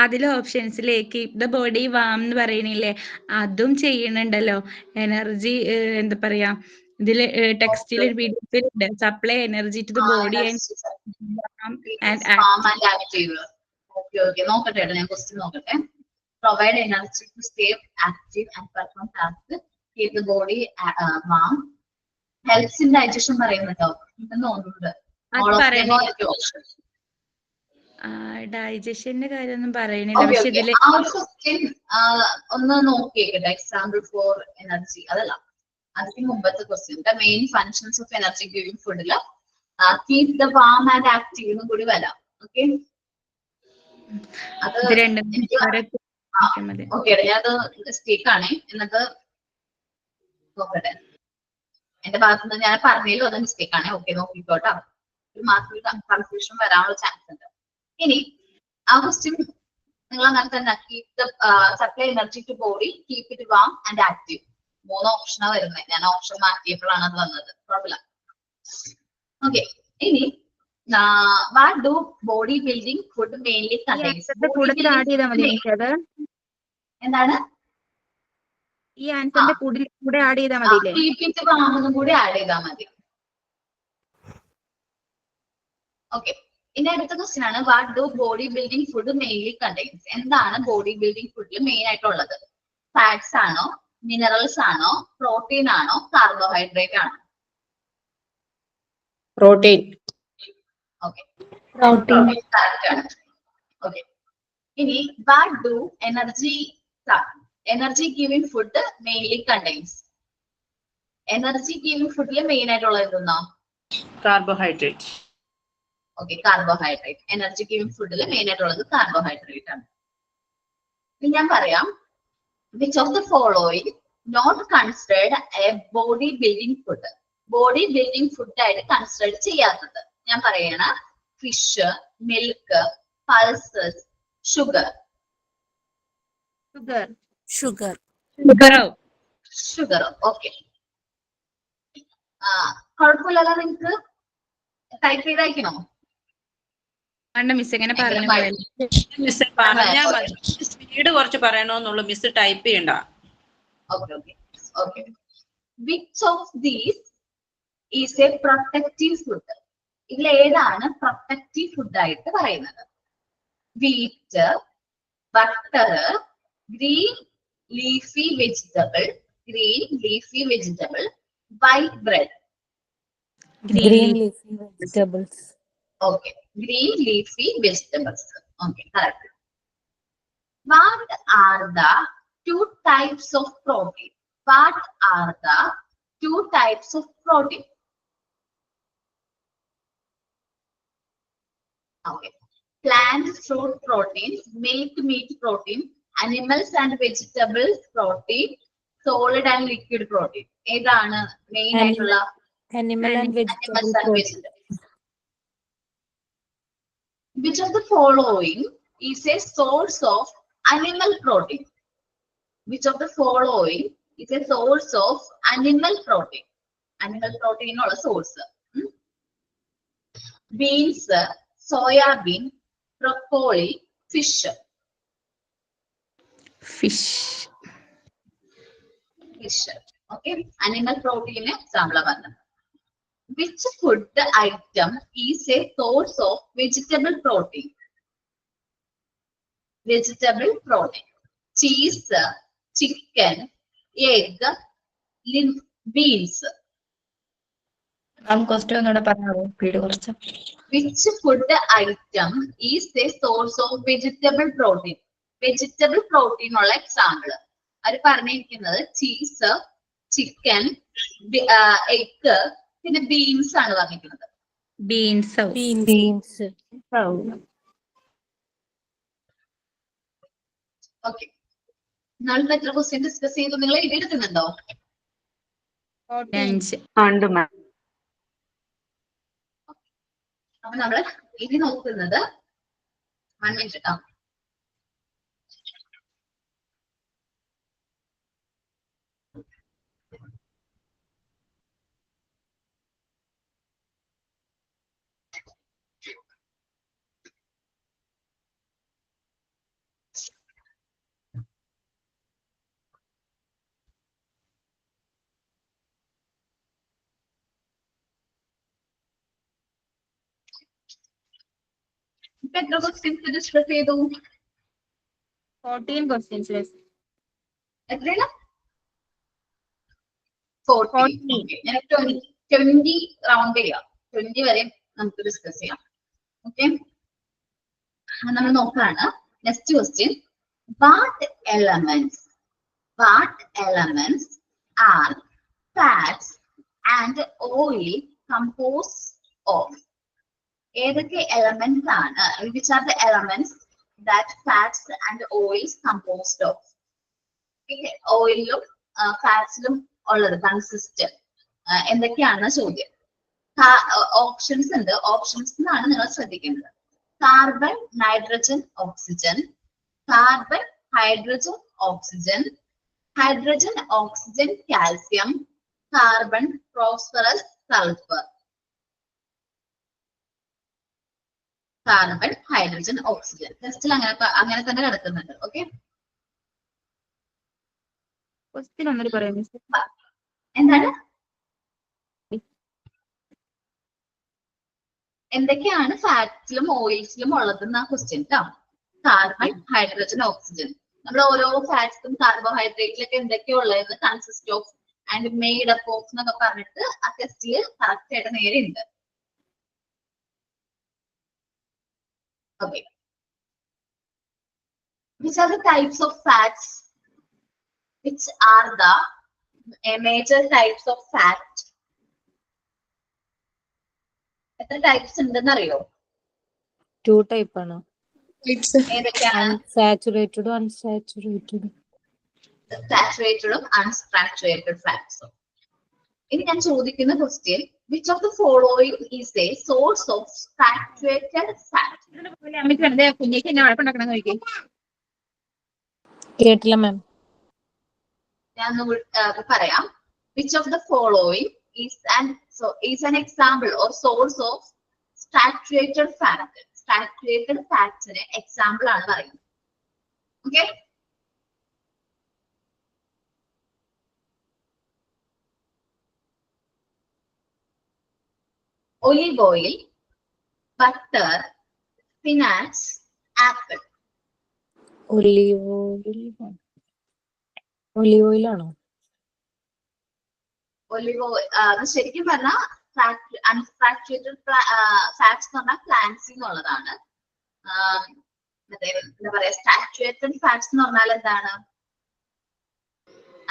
Speaker 2: അതിലെ ഓപ്ഷൻസിലേക്ക് ദ ബോഡി വാം എന്ന് പറയണില്ലേ, അതും ചെയ്യുന്നുണ്ടല്ലോ. എനർജി എന്താ പറയാ, ഇതില് ടെക്സ്റ്റിൽ ഉണ്ട്, supply energy to the body
Speaker 1: നോക്കട്ടെ, ഞാൻ ക്വസ്റ്റ്യൻ നോക്കട്ടെ. Provide energy to stay active and perform task, keep the body warm, helps in digestion പറയുന്നുണ്ടോ? തോന്നുന്നുണ്ട്
Speaker 2: ഡൈജഷന്റെ കാര്യമൊന്നും പറയണില്ല. പക്ഷെ ഇതില്
Speaker 1: ഒന്ന് നോക്കിയേക്കട്ടെ. എക്സാമ്പിൾ ഫോർ എനർജി അതല്ല, അതിന് മുമ്പത്തെ question the main functions of energy giving ഫുഡില് keep the warm and active എന്നും കൂടി വരാം. ഓക്കെ, അത് ഓക്കെ, ഞാനത് മിസ്റ്റേക്ക് ആണ്. എന്നിട്ട് നോക്കട്ടെ, എന്റെ ഭാഗത്ത് നിന്ന് ഞാൻ പറഞ്ഞതിലും അത് മിസ്റ്റേക്ക് ആണ്. ഓക്കെ, നോക്കിക്കോട്ടോ. ഒരു മാർക്കിൽ കൺഫ്യൂഷൻ വരാനുള്ള ചാൻസ് ഉണ്ട്. ഇനി ആ ക്വസ്റ്റ്യൻ നിങ്ങൾ അങ്ങനെ തന്നെ keep the supply energy to body, keep it warm and active, 3 ഓപ്ഷനാണ് വരുന്നത്. ഞാൻ ഓപ്ഷൻ മാറ്റിയപ്പോഴാണ് അത് വന്നത്. കുഴപ്പമില്ല. ഓക്കെ, ഇനി what do body building food mainly contains? എന്താണ്
Speaker 5: ഈ ആൻസറിന്റെ കൂടെ ആഡ് ചെയ്താൽ മതി.
Speaker 1: കൂടി ആഡ് ചെയ്താൽ മതി. ഓക്കെ, ഇനി അടുത്ത ക്വസ്റ്റ്യൻ ആണ്, what do body building food mainly contains? എന്താണ് ബോഡി ബിൽഡിംഗ് ഫുഡിൽ മെയിൻ ആയിട്ടുള്ളത്? ഫാറ്റ്സ് ആണോ, മിനറൽസ് ആണോ, പ്രോട്ടീൻ ആണോ, കാർബോഹൈഡ്രേറ്റ് ആണോ?
Speaker 3: പ്രോട്ടീൻ.
Speaker 1: ഓക്കെ, പ്രോട്ടീൻ കറക്റ്റ് ആണ്. ഓക്കെ, ഇനി what do energy giving food mainly contains? Energy giving ഫുഡിൽ മെയിൻ ആയിട്ടുള്ളത് എന്തെന്നോ?
Speaker 4: Carbohydrate.
Speaker 1: Okay, carbohydrate. Energy giving ഫുഡിൽ മെയിൻ ആയിട്ടുള്ളത് കാർബോഹൈഡ്രേറ്റ് ആണ്. ഞാൻ പറയാം, which of the following not considered a body building food? Body building food ആയിട്ട് കൺസിഡർ ചെയ്യാത്തത് ഞാൻ പറയണ: fish, milk, pulses, sugar. Okay, കുഴപ്പമില്ലല്ലോ? നിങ്ങക്ക് ടൈപ്പ് ചെയ്തയക്കണോ?
Speaker 2: മിസ് എങ്ങനെ പറഞ്ഞു?
Speaker 4: മിസ് പറഞ്ഞാൽ മതി, സ്പീഡ് കുറച്ച് പറയണമെന്നുള്ളൂ, മിസ് ടൈപ്പ് ചെയ്യണ്ട.
Speaker 1: Okay. Which of these is A protective food? ഇതിൽ ഏതാണ് പ്രൊട്ടക്റ്റീവ് ഫുഡ് ആയിട്ട് പറയുന്നത്? Wheat, butter, green leafy vegetable, white bread.
Speaker 3: Green leafy vegetables.
Speaker 1: Okay, green leafy vegetables. Okay, correct. What are the two types of protein. What are the two types of protein? Okay. Plant fruit protein, milk meat protein, animals and vegetables protein, solid and liquid protein. ഏതാണ് മെയിൻ ആയിട്ടുള്ള
Speaker 3: Animal and vegetable
Speaker 1: animals and
Speaker 3: protein.
Speaker 1: vegetables? Which of the following is a source of animal protein? Which of the following is a source of animal protein? Animal protein ഉള്ള source. Beans, soybean, broccoli, fish.
Speaker 2: Fish.
Speaker 1: Fish. Okay. Animal protein example പറഞ്ഞത്. Which food item is a source of vegetable protein? Vegetable protein. Cheese, chicken, egg, beans.
Speaker 6: Question ഒന്നുകൂടെ പറഞ്ഞോളൂ സ്പീഡ് കുറച്ച്.
Speaker 1: Which food item is a source of vegetable protein? Vegetable protein ഉള്ള എക്സാമ്പിൾ അത് പറഞ്ഞിരിക്കുന്നത് ചീസ്, ചിക്കൻ, എഗ്, പിന്നെ ബീൻസ് ആണ് പറഞ്ഞിരിക്കുന്നത്.
Speaker 2: ബീൻസ്.
Speaker 3: Beans.
Speaker 1: ഓക്കെ, നമ്മളിപ്പോ എത്ര ക്വസ്റ്റ്യൻ ഡിസ്കസ് ചെയ്തു? നിങ്ങൾ എഴുതിയെടുക്കുന്നുണ്ടോ?
Speaker 2: 5.
Speaker 4: ഉണ്ട് മാം.
Speaker 1: അപ്പൊ നമ്മള് ഇനി നോക്കുന്നത് 1 മിനിറ്റ്. ഇപ്പൊ എത്ര ക്വസ്റ്റ്യൻസ് ഡിസ്കസ് ചെയ്തു?
Speaker 5: 14 questions.
Speaker 1: എത്രയാണ്? 40. Okay. ഞാൻ 20 റൗണ്ട് ചെയ്യാം. 20 വരെ നമുക്ക് ഡിസ്കസ് ചെയ്യാം. ഓക്കെ, നമ്മൾ നോക്കാണ്. Next question. What elements are fats and oil compose of? ഏതൊക്കെ എലമെന്റ്സ് ആണ്? Which are the elements that fats and oils composed of? ഓയിലും ഫാറ്റ്സിലും ഉള്ളത് കൺസിസ്റ്റ് എന്തൊക്കെയാണ് ചോദ്യം. ഓപ്ഷൻസ് ഉണ്ട്. ഓപ്ഷൻസ് ആണ് നിങ്ങൾ ശ്രദ്ധിക്കേണ്ടത്. Carbon, nitrogen, oxygen, carbon, hydrogen, oxygen, hydrogen, oxygen, calcium, carbon, phosphorus, sulphur. Carbon, hydrogen, oxygen. ടെസ്റ്റിൽ അങ്ങനെ തന്നെ കിടക്കുന്നുണ്ട്. ഓക്കെ,
Speaker 5: ക്വസ്റ്റ്യൻ ഒന്നുകൂടി പറയാം മിസ്.
Speaker 1: എന്താണ്? എന്തൊക്കെയാണ് ഫാറ്റ്സിലും ഓയിൽസിലും ഉള്ളതെന്ന ക്വസ്റ്റ്യൻ ട്ടോ. Carbon, hydrogen, oxygen. നമ്മൾ ഓരോ ഫാറ്റ്സും കാർബോഹൈഡ്രേറ്റിലൊക്കെ എന്തൊക്കെയാ ഉള്ളതെന്ന് consist of and made up of എന്നൊക്കെ പറഞ്ഞിട്ട് ആ ടെസ്റ്റിൽ കറക്റ്റ് ആയിട്ട് നേരെ ഉണ്ട്. Okay, which are the types of fats? Which are the major types of fat? എത്ര ടൈപ്സ് ഉണ്ടെന്ന് അറിയോ?
Speaker 3: 2 type ആണ്.
Speaker 1: ഏതൊക്കെയാണ്?
Speaker 3: Saturated, unsaturated.
Speaker 1: സാച്ചുറേറ്റഡും അൺസാച്ചുറേറ്റഡ് ഫാറ്റ്സും. ഇനി ഞാൻ ചോദിക്കുന്ന question, which of the following is a source of saturated fat?
Speaker 5: അമ്മയ്ക്ക് വെറുതെ കുഞ്ഞേക്ക് എന്നെ വഴക്കുണ്ടാക്കണം ചോദിക്കും.
Speaker 3: കേട്ടില്ല മാം.
Speaker 1: ഞാൻ പറയാം. Which of the following is an example or source of saturated fat? Saturated fats-ന് എക്സാമ്പിൾ ആണ് പറയുന്നത്. Okay, olive oil, butter, spinach, apple.
Speaker 3: Olive oil ആണോ?
Speaker 1: ഒലിവ് ഓയിൽ അത് ശരിക്കും പറഞ്ഞാൽ അൺസാച്ചുറേറ്റഡ് ഫാറ്റ്സ് എന്ന് പറഞ്ഞാൽ പ്ലാന്റ്സിൽ നിന്നുള്ളതാണ്. മറ്റേ എന്താ പറയാ, സാച്ചുറേറ്റഡ് ഫാറ്റ്സ് എന്ന് പറഞ്ഞാൽ എന്താണ്?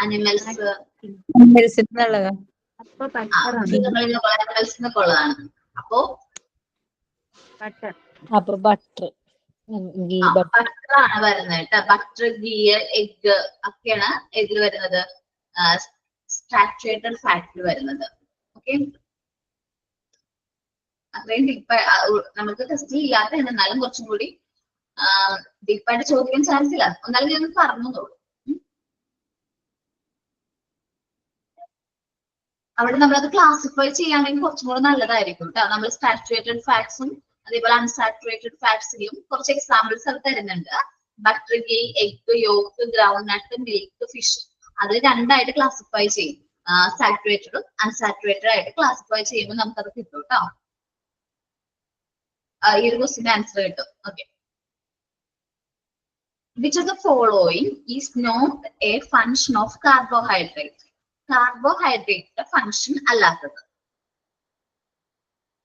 Speaker 1: അനിമൽസ്
Speaker 2: എന്നുള്ളതാ.
Speaker 5: അപ്പൊ ബട്ടറാണ്.
Speaker 1: അനിമൽസ് എന്നൊക്കെ ഉള്ളതാണ്. അപ്പോ
Speaker 5: ബട്ടർ.
Speaker 3: അപ്പൊ ബട്ടർ ഗീ ബട്ടർ
Speaker 1: ബട്ടറാണ് വരുന്നത് കേട്ടോ. ബട്ടർ, ഗീ, എഗ് ഒക്കെയാണ് ഇതിൽ വരുന്നത്, സാച്ചുറേറ്റഡ് ഫാറ്റിൽ വരുന്നത്. ഓക്കെ, അത്രയും ഡീപ്പ് നമുക്ക് ടെസ്റ്റ് ഇല്ലാത്ത എന്നാലും കുറച്ചും കൂടി ഡീപ്പായിട്ട് ചോദിക്കാൻ ചാൻസ് ഇല്ല. എന്നാലും ഞാൻ പറഞ്ഞോളൂ. അവിടെ നമ്മളത് ക്ലാസിഫൈ ചെയ്യുകയാണെങ്കിൽ കുറച്ചും കൂടെ നല്ലതായിരിക്കും കേട്ടോ. നമ്മൾ സാച്ചുറേറ്റഡ് ഫാറ്റ്സും അതേപോലെ അൺസാച്ചുറേറ്റഡ് ഫാറ്റ്സിലും കുറച്ച് എക്സാമ്പിൾസ് അത് തരുന്നുണ്ട്. Butter, ghee, egg, yolk, groundnut, milk, fish, അത് രണ്ടായിട്ട് ക്ലാസിഫൈ ചെയ്യും. സാച്ചുറേറ്റഡും അൺസാച്ചുറേറ്റഡ് ആയിട്ട് ക്ലാസിഫൈ ചെയ്യുമ്പോൾ നമുക്കത് കിട്ടും കേട്ടോ. ഈ ഒരു ക്വസ്റ്റിന്റെ ആൻസർ കിട്ടും. Okay, which of the following is not a function of carbohydrate? കാർബോഹൈഡ്രേറ്റിന്റെ ഫംഗ്ഷൻ അല്ലാത്തത്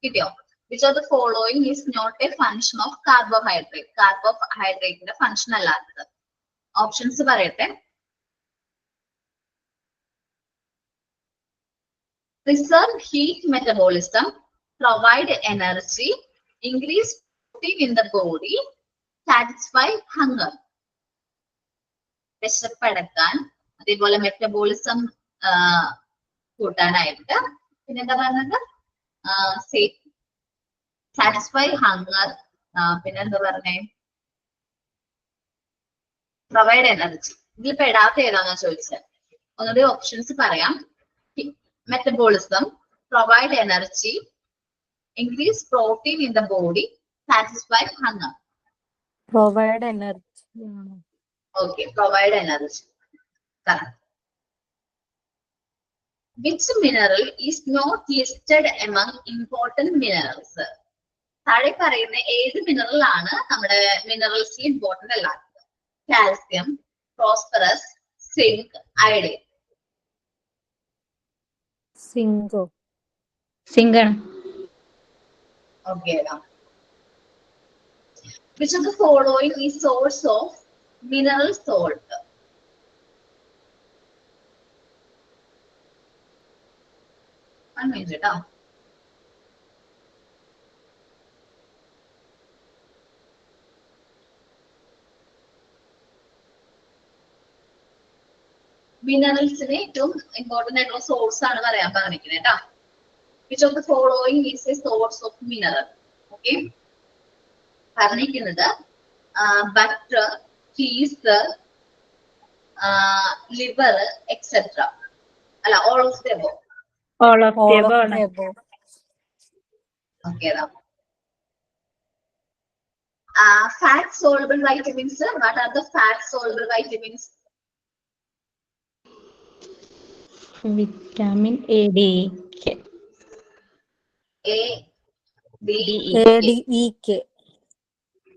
Speaker 1: കിട്ടിയോ? which of the following is not a function of carbohydrate? കാർബോഹൈഡ്രേറ്റിന്റെ ഫംഗ്ഷൻ അല്ലാത്തത്. ഓപ്ഷൻസ് പറയട്ടെ. preserve heat metabolism, provide energy, increase protein in the body, satisfy hunger. വിശപ്പടക്കാൻ, അതേപോലെ മെറ്റബോളിസം കൂട്ടാനായിട്ട്, പിന്നെന്താ പറഞ്ഞത്, സാറ്റിസ്ഫൈ ഹങ്കർ, പിന്നെന്താ പറഞ്ഞേ, പ്രൊവൈഡ് എനർജി. ഇതിൽ പെടാത്ത ഏതാണെന്നാ ചോദിച്ചത്. ഒന്നുകൂടി ഓപ്ഷൻസ് പറയാം. Metabolism, provide energy, increase protein in the body, satisfy hunger.
Speaker 3: Provide energy.
Speaker 1: Okay, provide energy. Correct. Which mineral is not listed among important minerals? താഴെ പറയുന്ന ഏത് മിനറൽ ആണ് നമ്മുടെ മിനറൽസിൽ ഇമ്പോർട്ടന്റ് അല്ലാത്തത്? Calcium, phosphorus, zinc, iodine.
Speaker 3: സിങ്കോ.
Speaker 2: സിങ്കാണ്.
Speaker 1: Okay. Which of the following is source of mineral salt? One minute. മിനറൽസിന് ഏറ്റവും ഇമ്പോർട്ടന്റ് ആയിട്ടുള്ള സോഴ്സ് ആണ് പറയാൻ പറഞ്ഞിരിക്കുന്നത് കേട്ടോ. which of the following is a source of mineral? Okay, പറഞ്ഞിരിക്കുന്നത് ബട്ടർ, ചീസ്, ലിവർ, എക്സെട്ര. അല്ല, all of the above.
Speaker 2: All of the
Speaker 3: All
Speaker 2: above
Speaker 3: of
Speaker 2: ആണ്.
Speaker 3: the above.
Speaker 1: Okay, fat soluble vitamins. What are the fat soluble vitamins?
Speaker 2: Vitamin A, D, K.
Speaker 1: A, D,
Speaker 3: A, D, E, K.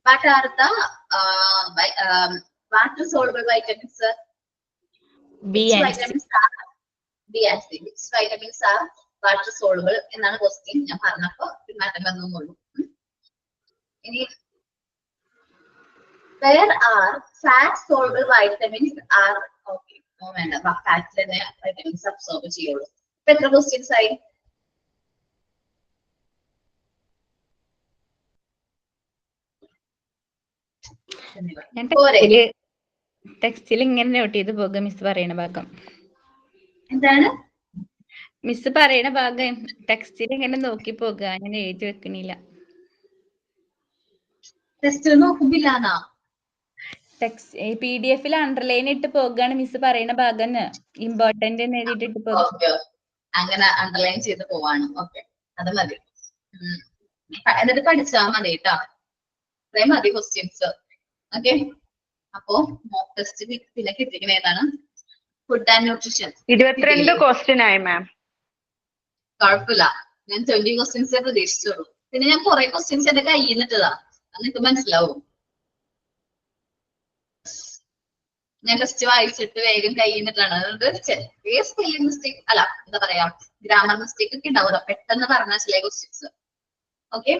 Speaker 1: What are the water soluble vitamins?
Speaker 2: B
Speaker 1: Which
Speaker 2: and C.
Speaker 1: vitamins are B and C? Which vitamins are water soluble? എന്നാണ് ക്വസ്റ്റ്യൻ. ഞാൻ പറഞ്ഞപ്പോ മാറ്റം വന്നുള്ളൂ. ഇനി where are fat soluble vitamins are? Okay, വേണ്ട, ഫാറ്റ് തന്നെ വൈറ്റമിൻസ് അബ്സോർബ് ചെയ്യുള്ളൂ. ഇപ്പൊ എത്ര ക്വസ്റ്റ്യൻസ് ആയി?
Speaker 2: ഞാൻ
Speaker 1: പോരെ?
Speaker 2: ടെക്സ്റ്റിൽ ഇങ്ങനെ നോട്ട് ചെയ്ത് പോകുക മിസ് പറയണ ഭാഗം.
Speaker 1: എന്താണ്
Speaker 2: മിസ് പറയണ ഭാഗം ടെക്സ്റ്റിൽ ഇങ്ങനെ നോക്കി പോകുക, ഞാൻ എഴുതി വെക്കണില്ല.
Speaker 1: ടെസ്റ്റ് നോക്കുന്നില്ലാന്നാ?
Speaker 2: ടെക്സ്റ്റ് PDF അണ്ടർലൈൻ ഇട്ട് പോകുകയാണ് മിസ് പറയണ ഭാഗം ഇമ്പോർട്ടന്റ് എന്ന് എഴുതിയിട്ട് പോകും.
Speaker 1: ഓക്കെ, അങ്ങനെ അണ്ടർലൈൻ ചെയ്ത് പോവാണ്. ഓക്കെ, അത് മതി. എന്നിട്ട് പഠിച്ചാ മതി കേട്ടോ. അത്രയും മതി ക്വസ്റ്റ്യൻസ്. ഓക്കെ, അപ്പോ മോക്ക് ടെസ്റ്റ് പിന്നെ കിട്ടിയിരിക്കുന്ന ഏതാണ്? Food and nutrition.
Speaker 4: 22 ക്വസ്റ്റ്യൻ ആയി മാം.
Speaker 1: കുഴപ്പമില്ല, ഞാൻ 20 ക്വസ്റ്റ്യൻസേ പ്രതീക്ഷിച്ചുള്ളൂ. പിന്നെ ഞാൻ കുറെ ക്വസ്റ്റ്യൻസ് എന്റെ കയ്യിൽ നിന്നിട്ടതാ, അത് നിങ്ങൾക്ക് മനസ്സിലാവും. ഞാൻ ടെസ്റ്റ് വായിച്ചിട്ട് വേഗം കയ്യിൽ നിന്നിട്ടാണ്. അതുകൊണ്ട് ചെറിയ സ്പെല്ലിംഗ് മിസ്റ്റേക്ക്, അല്ല എന്താ പറയാ, ഗ്രാമർ മിസ്റ്റേക്ക് ഒക്കെ ഉണ്ടാവുക പെട്ടെന്ന് പറഞ്ഞ ചില ക്വസ്റ്റ്യൻസ്. ഓക്കെ,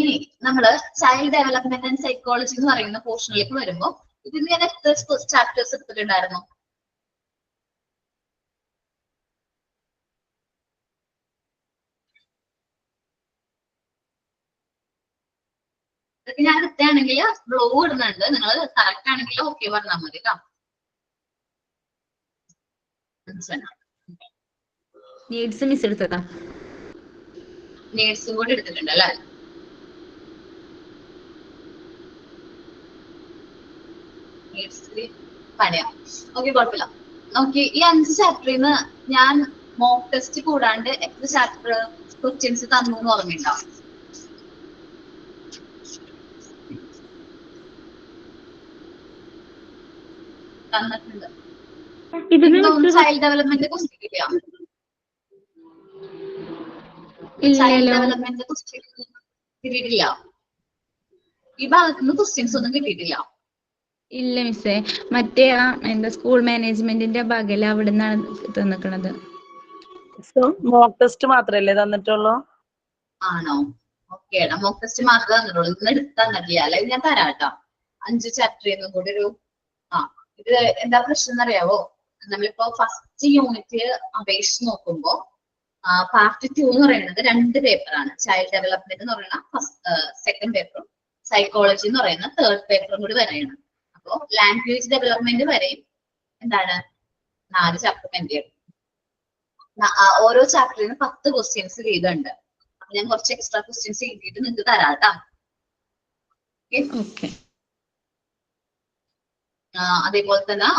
Speaker 1: ഇനി നമ്മള് ചൈൽഡ് ഡെവലപ്മെന്റ് ആൻഡ് സൈക്കോളജി എന്ന് പറയുന്ന പോർഷനിലേക്ക് വരുമ്പോൾ ഇതിന് ഞാൻ എത്ര ചാപ്റ്റേഴ്സ് എടുത്തിട്ടുണ്ടായിരുന്നു? ഇതൊക്കെ ഞാൻ എടുത്താണെങ്കിൽ ബ്ലൂ ഇടുന്നുണ്ട്, നിങ്ങൾ കറക്റ്റ് ആണെങ്കിൽ ഓക്കെ പറഞ്ഞാൽ മതി കേട്ടോ.
Speaker 2: നീഡ്സ് മിസ് എടുത്തതാ.
Speaker 1: നേഴ്സും കൂടി എടുത്തിട്ടുണ്ട് അല്ലേ? പണിയാ. ഓക്കെ, കുഴപ്പമില്ല. ഓക്കെ, ഈ 5 ചാപ്റ്ററിൽ നിന്ന് ഞാൻ മോക്ക് ടെസ്റ്റ് കൂടാണ്ട് എത്ര ചാപ്റ്റർ ക്വസ്റ്റ്യൻസ് തന്നു എന്ന് ഓർമ്മയുണ്ടോ? തന്നിട്ടുണ്ട്. ചൈൽഡ് ഡെവലപ്മെന്റ് ക്വസ്റ്റ്യൻ കിട്ടിയോ? ചൈൽഡ് ഡെവലപ്മെന്റ് ക്വസ്റ്റ്യൻ കിട്ടിയിട്ടില്ല. ഈ ഭാഗത്തുനിന്ന് ക്വസ്റ്റ്യൻസ് ഒന്നും കിട്ടിയിട്ടില്ല.
Speaker 2: ഇല്ല മിസ്സേ, മറ്റേ എന്താ സ്കൂൾ മാനേജ്മെന്റിന്റെ ഭാഗല്ലേ അവിടെ നിന്നാണ് തന്നിക്കണത്.
Speaker 7: മോക്ക് ടെസ്റ്റ് മാത്രല്ലേ തന്നിട്ടുള്ളൂ?
Speaker 1: ആണോ? ഓക്കെ, മോക്ക് ടെസ്റ്റ് മാത്രമേ തന്നിട്ടുള്ളൂ. ഇന്ന് എടുത്ത് തന്നിട്ടില്ല. അല്ലെങ്കിൽ ഞാൻ തരാം കേട്ടോ. 5 ചാപ്റ്ററിൽ കൂടി ഒരു ഇത് എന്താ പ്രശ്നം എന്നറിയാവോ? നമ്മളിപ്പോ ഫസ്റ്റ് യൂണിറ്റ് അപേക്ഷിച്ച് നോക്കുമ്പോ പാർട്ട് 2 എന്ന് പറയുന്നത് 2 പേപ്പറാണ്. ചൈൽഡ് ഡെവലപ്മെന്റ് എന്ന് പറയുന്ന സെക്കൻഡ് പേപ്പറും സൈക്കോളജി എന്ന് പറയുന്ന തേർഡ് പേപ്പറും കൂടി വരെയാണ്. അപ്പോ ലാംഗ്വേജ് ഡെവലപ്മെന്റ് വരെയും എന്താണ് 4 ചാപ്റ്റർ പെൻഡിങ്. ഓരോ ചാപ്റ്ററിനും 10 ക്വസ്റ്റ്യൻസ് വീതമുണ്ട്. അപ്പൊ ഞാൻ കുറച്ച് എക്സ്ട്രാ ക്വസ്റ്റ്യൻസ് എഴുതിയിട്ട് നിങ്ങൾക്ക് തരാം കേട്ടോ. അതേപോലെ തന്നെ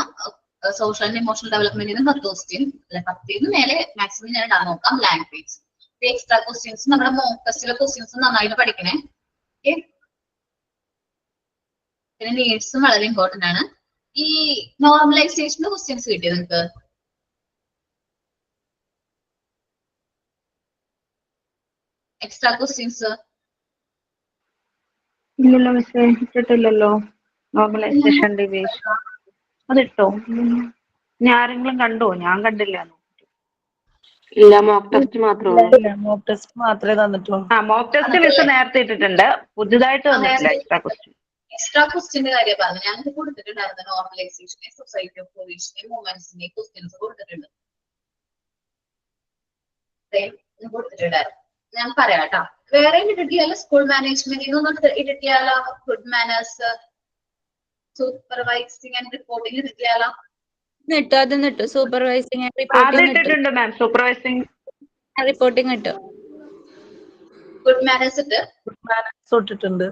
Speaker 1: സോഷ്യൽ ആൻഡ് ഇമോഷണൽ ഡെവലപ്മെന്റിന് 10 ക്വസ്റ്റ്യൻ, 10 മേലെ മാക്സിമം ഞാൻ ഇടാൻ നോക്കാം. ലാംഗ്വേജ് എക്സ്ട്രാ ക്വസ്റ്റ്യൻസ് നമ്മുടെ മോക്ക് ടെസ്റ്റിലെ ക്വസ്റ്റ്യൻസ് നന്നായിട്ട് പഠിക്കണേ. ഓക്കെ, പിന്നെ നീഡ്സും വളരെ ഇമ്പോർട്ടന്റ് ആണ്. ഈ നോർമലൈസേഷന്റെ ക്വസ്റ്റ്യൻസ് കിട്ടിയോ നിങ്ങൾക്ക്? എക്സ്ട്രാ ക്വസ്റ്റ്യൻസ്
Speaker 4: ഇല്ലല്ലോ മിസ്സേ, ഇട്ടിട്ടില്ലല്ലോ. Normalisation division അതിട്ടോ? ആരെങ്കിലും കണ്ടോ? ഞാൻ കണ്ടില്ല.
Speaker 8: ഇല്ല, മോക്ക് ടെസ്റ്റ് മാത്രമേ
Speaker 7: മോക്ക് ടെസ്റ്റ് മാത്രമേ തന്നിട്ടുള്ളൂ.
Speaker 4: മോക്ക് ടെസ്റ്റ് മിസ് നേരത്തെ ഇട്ടിട്ടുണ്ട്, പുതുതായിട്ട് തന്നിട്ടില്ല എക്സ്ട്രാ ക്വസ്റ്റ്യൻ.
Speaker 1: എക്സ്ട്രാ ക്വസ്റ്റ്യന്റെ കാര്യം പറഞ്ഞു. ഞങ്ങൾക്ക് കൊടുത്തിട്ടുണ്ടായിരുന്നു നോർമലൈസേഷനെ, സൊസൈറ്റി ഓഫ് പ്രൊവിഷനെ, മൂവ്മെന്റ്സിനെ ക്വസ്റ്റ്യൻസ് കൊടുത്തിട്ടുണ്ട്. കൊടുത്തിട്ടുണ്ടായിരുന്നു. ഞാൻ പറയാം കേട്ടോ. വേറെ ഇട്ടിട്ടില്ല. സ്കൂൾ മാനേജ്മെന്റിൽ ഇട്ടിട്ടില്ല. Good manners, supervising and reporting ഇട്ടിട്ടില്ല.
Speaker 2: സൂപ്പർവൈസിംഗ്
Speaker 4: ഇട്ടിട്ടുണ്ട് മാം. സൂപ്പർവൈസിംഗ്
Speaker 2: റിപ്പോർട്ടിംഗ് കിട്ടും.
Speaker 1: ഗുഡ് മാനേഴ്സ് ഇട്ട്
Speaker 7: ഇട്ടിട്ടുണ്ട്.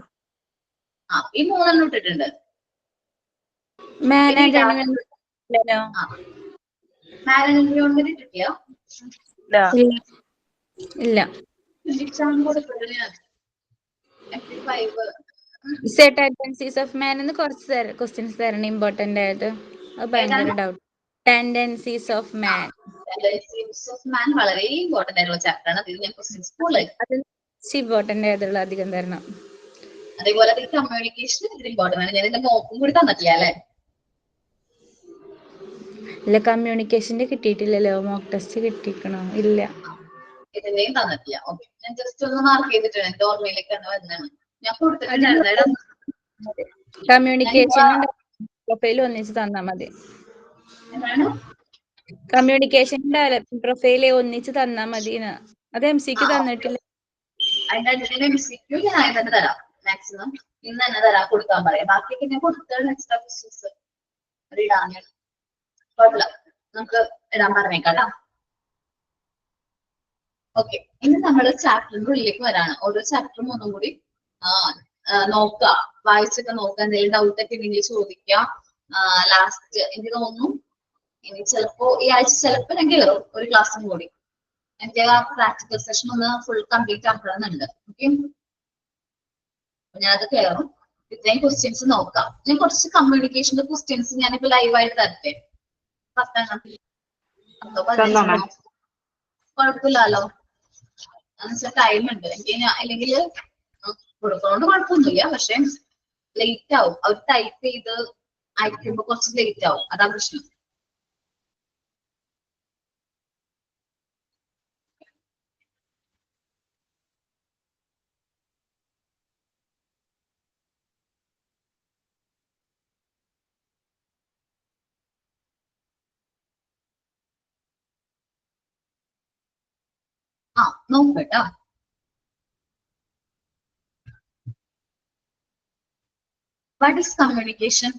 Speaker 1: ഈ 3 ഇട്ടിട്ടുണ്ട്. മാനേജ്മെന്റ് ഇട്ടിട്ടില്ല.
Speaker 2: ഇല്ല. ടെൻഡൻസീസ് ഓഫ് മാൻ എന്ന് കുറച്ച് ക്വസ്റ്റ്യൻസ് തരണം, ഇമ്പോർട്ടന്റ് ആയത്. അത് ഭയങ്കര ഡൗട്ട്. ടെൻഡൻസീസ് ഓഫ് മാൻ
Speaker 1: വളരെ ഇമ്പോർട്ടന്റ് ആയിട്ടുള്ള ചാപ്റ്റർ ആണ്. അതിൽ ഞാൻ ക്വസ്റ്റ്യൻസ്
Speaker 2: ഇമ്പോർട്ടന്റ് ആയിട്ടുള്ള അധികം തരണം.
Speaker 1: അതേപോലെ കമ്മ്യൂണിക്കേഷൻ ഇതിൽ ഇമ്പോർട്ടന്റ് ആണ്. ഞാൻ ഇതിന്റെ മോക്കും കൂടി തന്നിട്ടില്ല അല്ലെ?
Speaker 2: ഇല്ല, കമ്മ്യൂണിക്കേഷന്റെ കിട്ടിയിട്ടില്ലല്ലോ. Mock test കിട്ടിക്കണോ? ഇല്ല,
Speaker 1: ഇതിന്റെയും തന്നിട്ടില്ല. ഓക്കെ, ഞാൻ ജസ്റ്റ് ഒന്ന് മാർക്ക് ചെയ്തിട്ടാണ്. എന്റെ ഓർമ്മയിലേക്ക് വന്നതാണ്. ഞാൻ കൊടുത്തിട്ടുണ്ടായിരുന്നു.
Speaker 2: കമ്മ്യൂണിക്കേഷൻ പ്രൊഫൈൽ ഒന്നിച്ച് തന്നാ മതി. കമ്മ്യൂണിക്കേഷൻ പ്രൊഫൈല് ഒന്നിച്ച് തന്നാ മതി. അത് MCQ തന്നിട്ടില്ല.
Speaker 1: അതിന്റെ MCQ ഞാൻ തന്നെ തരാം. മാക്സിമം ഇന്ന് തന്നെ തരാം, കൊടുക്കാൻ പറയാം. ബാക്കിയൊക്കെ ഞാൻ കൊടുത്താണ്. എക്സ്ട്രാ ക്വസ്റ്റ്യൻസ് അത് ഇടാൻ കുഴപ്പമില്ല, നമുക്ക് ഇടാൻ പറഞ്ഞേക്കാം. ഓക്കെ, ഇനി നമ്മൾ ചാപ്റ്ററിന്റെ ഉള്ളിലേക്ക് വരാണ്. ഓരോ ചാപ്റ്ററും ഒന്നും കൂടി നോക്കുക, വായിച്ചൊക്കെ നോക്കുക. എന്തെങ്കിലും ഡൗട്ട് ഒക്കെ ഉണ്ടെങ്കിൽ ചോദിക്കാം. ലാസ്റ്റ് എനിക്ക് തോന്നുന്നു ഇനി ചിലപ്പോ ഈ ആഴ്ച ചിലപ്പോ ഞാൻ കയറും ഒരു ക്ലാസ്സും കൂടി. എന്റെ പ്രാക്ടിക്കൽ സെഷൻ ഒന്ന് ഫുൾ കംപ്ലീറ്റ് ആക്കണമെന്നുണ്ട്. ഓക്കെ, ഞാനത് കയറും. ഇത്രയും ക്വസ്റ്റ്യൻസ് നോക്കാം. ഞാൻ കുറച്ച് കമ്മ്യൂണിക്കേഷന്റെ ക്വസ്റ്റ്യൻസ് ഞാനിപ്പോ ലൈവായിട്ട് തരട്ടെ. 10 കുഴപ്പമില്ലല്ലോ, ടൈം ഉണ്ട് എനിക്ക്. അല്ലെങ്കിൽ കൊടുക്കുന്നോണ്ട് കുഴപ്പമൊന്നുമില്ല, പക്ഷെ ലേറ്റ് ആവും. അവർ ടൈപ്പ് ചെയ്ത് അയക്കുമ്പോ കുറച്ച് ലേറ്റ് ആവും, അതാ പ്രശ്നം. നോക്ക് കേട്ടോ. What is communication?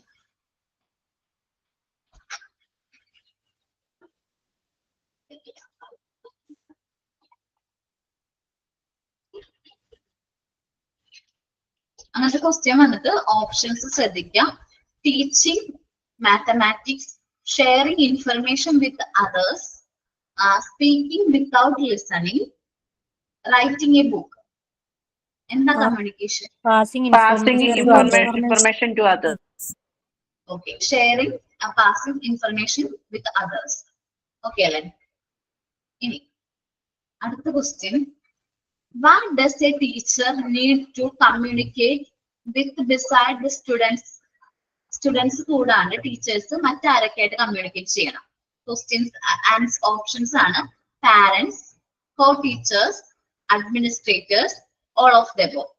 Speaker 1: അങ്ങനത്തെ ക്വസ്റ്റ്യൻ വന്നിട്ട് ഓപ്ഷൻസ് ശ്രദ്ധിക്കാം. Teaching mathematics, sharing information with others, speaking without listening, writing a book. എന്താ communication?
Speaker 3: Passing
Speaker 4: information to others.
Speaker 1: Okay, sharing passing information with others. Okay, അല്ലേ? ഇനി അടുത്ത question, what does a teacher need to communicate with beside the students കൂടാണ്ട് ടീച്ചേഴ്സ് മറ്റാരൊക്കെയായിട്ട് കമ്മ്യൂണിക്കേറ്റ് ചെയ്യണം? ക്വസ്റ്റ്യൻസ് ആൻഡ് ഓപ്ഷൻസ് ആണ് parents, co teachers, administrators, all of the above.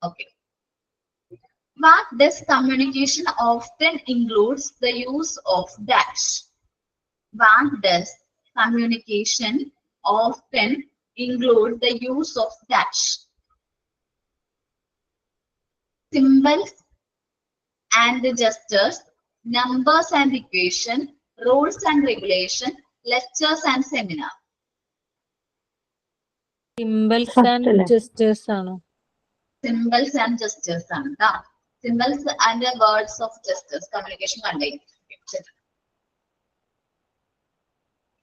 Speaker 1: Okay. What does communication often includes the use of dash? What does communication often include the use of dash? Symbols and gestures, numbers and equation, rules and regulation, lectures and seminar.
Speaker 3: Symbols and gestures ആണോ?
Speaker 1: Symbols and gestures ആണ് ട്ടാ. Symbols and words of gestures communication contain.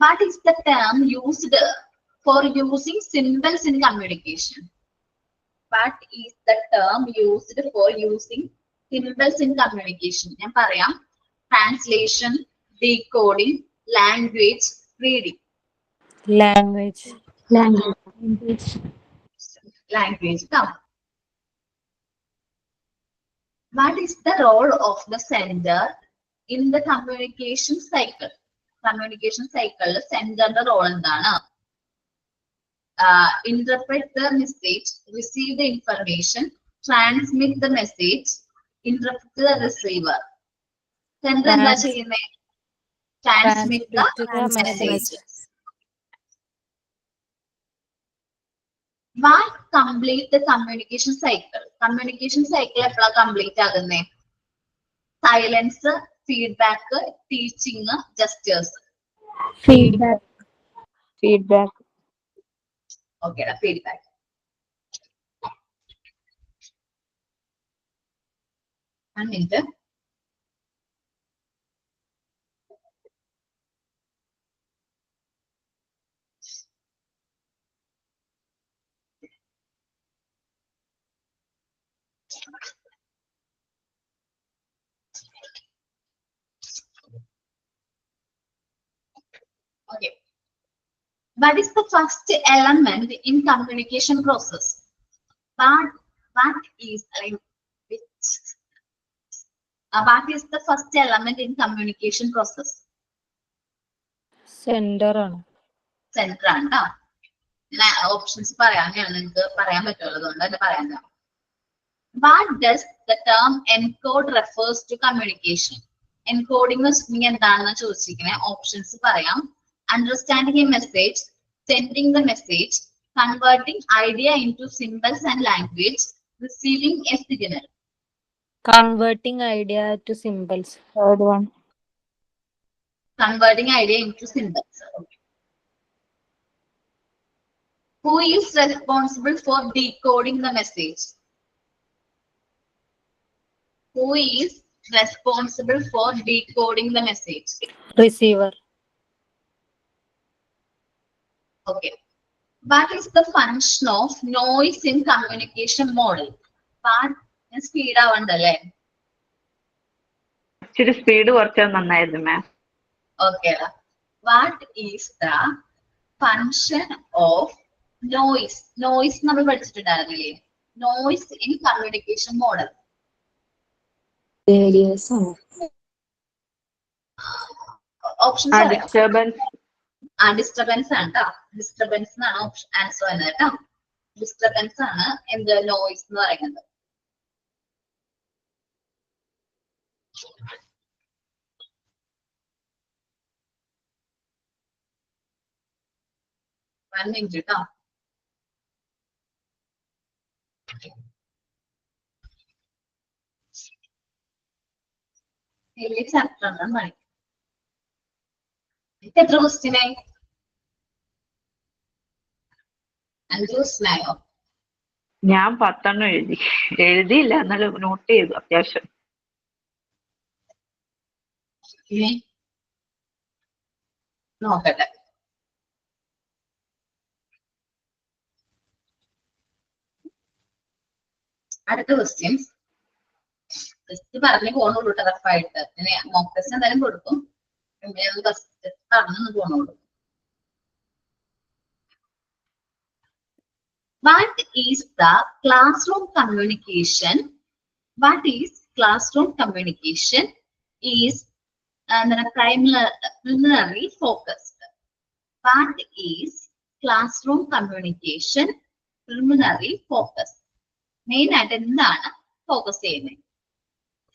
Speaker 1: What is the term used for using symbols in communication? What is the term used for using symbols in communication? ഞാൻ പറയാം. Translation, decoding, language, reading.
Speaker 3: Language.
Speaker 1: Language. What is the role of the sender in the communication cycle? Communication cycle sender's role എന്താണ്? Interpret the message, receive the information, transmit the message, interpret the receiver. Sender എന്താ ചെയ്യുന്നത്? Transmit the message. What complete the communication cycle? Communication cycle എപ്പോഴാ കംപ്ലീറ്റ് ആകുന്നേ? Silence, feedback, teaching, gestures.
Speaker 3: Feedback.
Speaker 1: Okay, feedback. എന്നിട്ട് okay. What is the first element in communication process? What is the first element in communication process?
Speaker 3: Centre ആണ്.
Speaker 1: സെന്റർ ആണ് ട്ടോ. ഞാൻ ഓപ്ഷൻസ് പറയാനാണ്, നിങ്ങൾക്ക് പറയാൻ പറ്റുള്ളൂ, അതുകൊണ്ട് തന്നെ പറയാൻ. What does the term encode refers to communication? Encoding എന്താണെന്ന് ചോദിച്ചിരിക്കുന്നത്. ഓപ്ഷൻസ് പറയാം. Understanding a message, sending the message, converting idea into symbols and language, receiving a signal.
Speaker 3: Converting idea to symbols. Third one.
Speaker 1: Converting idea into symbols. Okay. Who is responsible for decoding the message? Who is responsible for decoding the message?
Speaker 3: Receiver.
Speaker 1: Okay. What is the function of noise in communication model? Speed ആവണ്ടല്ലേ?
Speaker 4: ഇച്ചിരി സ്പീഡ് കുറച്ചാൽ നന്നായിരുന്നു മാം.
Speaker 1: Okay. What is the function of noise? Noise നമ്മൾ പഠിച്ചിട്ടുണ്ടായിരുന്നില്ലേ? Noise in communication model. Options പറയാം.
Speaker 4: ഡിസ്റ്റർബൻസ്.
Speaker 1: ഡിസ്റ്റർബൻസ് ആണ് ട്ടോ. ഡിസ്റ്റർബൻസ് എന്നാണ് ആൻസർ വരുന്നത് കേട്ടോ. ഡിസ്റ്റർബൻസ് ആണ് എന്ത് നോയിസ് എന്ന് പറയുന്നത്. 1 minute കേട്ടോ. വലിയ ചാപ്റ്റർ ആണ് പണി. എത്ര ക്വസ്റ്റ്യനായി? 5 ക്വസ്റ്റ്യനായോ?
Speaker 4: ഞാൻ 10 എഴുതിയില്ല, എന്നാലും നോട്ട് ചെയ്തു അത്യാവശ്യം.
Speaker 1: നോക്കട്ടെ. അടുത്ത ക്വസ്റ്റ്യൻസ് ടെസ്റ്റ് പറഞ്ഞു പോണുള്ളൂ. ടഫായിട്ട് മോക്ക് ടെസ്റ്റ് എന്തായാലും കൊടുക്കും. പറഞ്ഞു പോണുള്ളൂ. What is the classroom communication? What is classroom communication? Is primarily focused. What is classroom communication? Primarily focused. Main ആയിട്ട് എന്താണ് ഫോക്കസ് ചെയ്യുന്നത്?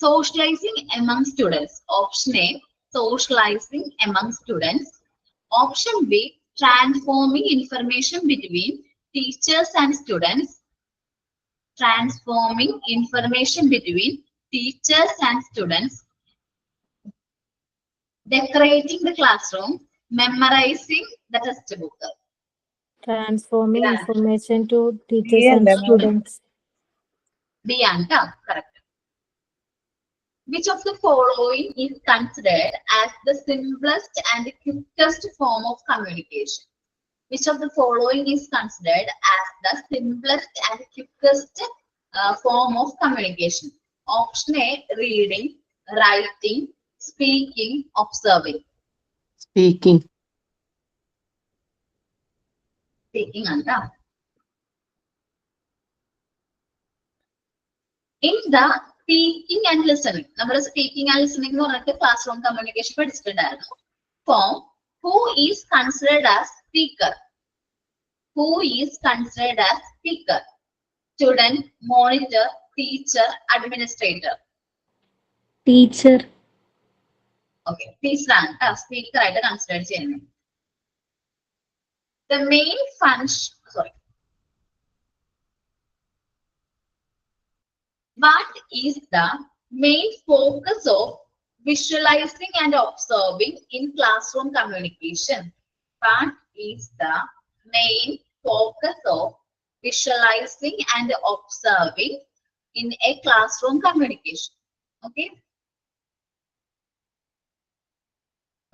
Speaker 1: Socializing among students. Option A, socializing among students. Option B, transforming information between teachers and students. Transforming information between teachers and students. Decorating the classroom. Memorizing the textbook.
Speaker 3: Transforming information to teachers and students.
Speaker 1: B and correct. Which of the following is considered as the simplest and quickest form of communication? Which of the following is considered as the simplest and quickest form of communication? Option A, reading, writing, speaking, observing.
Speaker 8: Speaking.
Speaker 1: Speaking and in the speaking and listening. Number speaking and listening no classroom communication പഠിച്ചിട്ടുണ്ടായിരുന്നു. Form, who is considered as speaker? Who is considered as speaker? Student, monitor, teacher, administrator.
Speaker 3: Teacher.
Speaker 1: Okay, teacher ആണ് speaker ആയിട്ട് consider ചെയ്യുന്നത്. The main function, sorry. What is the main focus of visualizing and observing in classroom communication? What is the main focus of visualizing and observing in a classroom communication? Okay.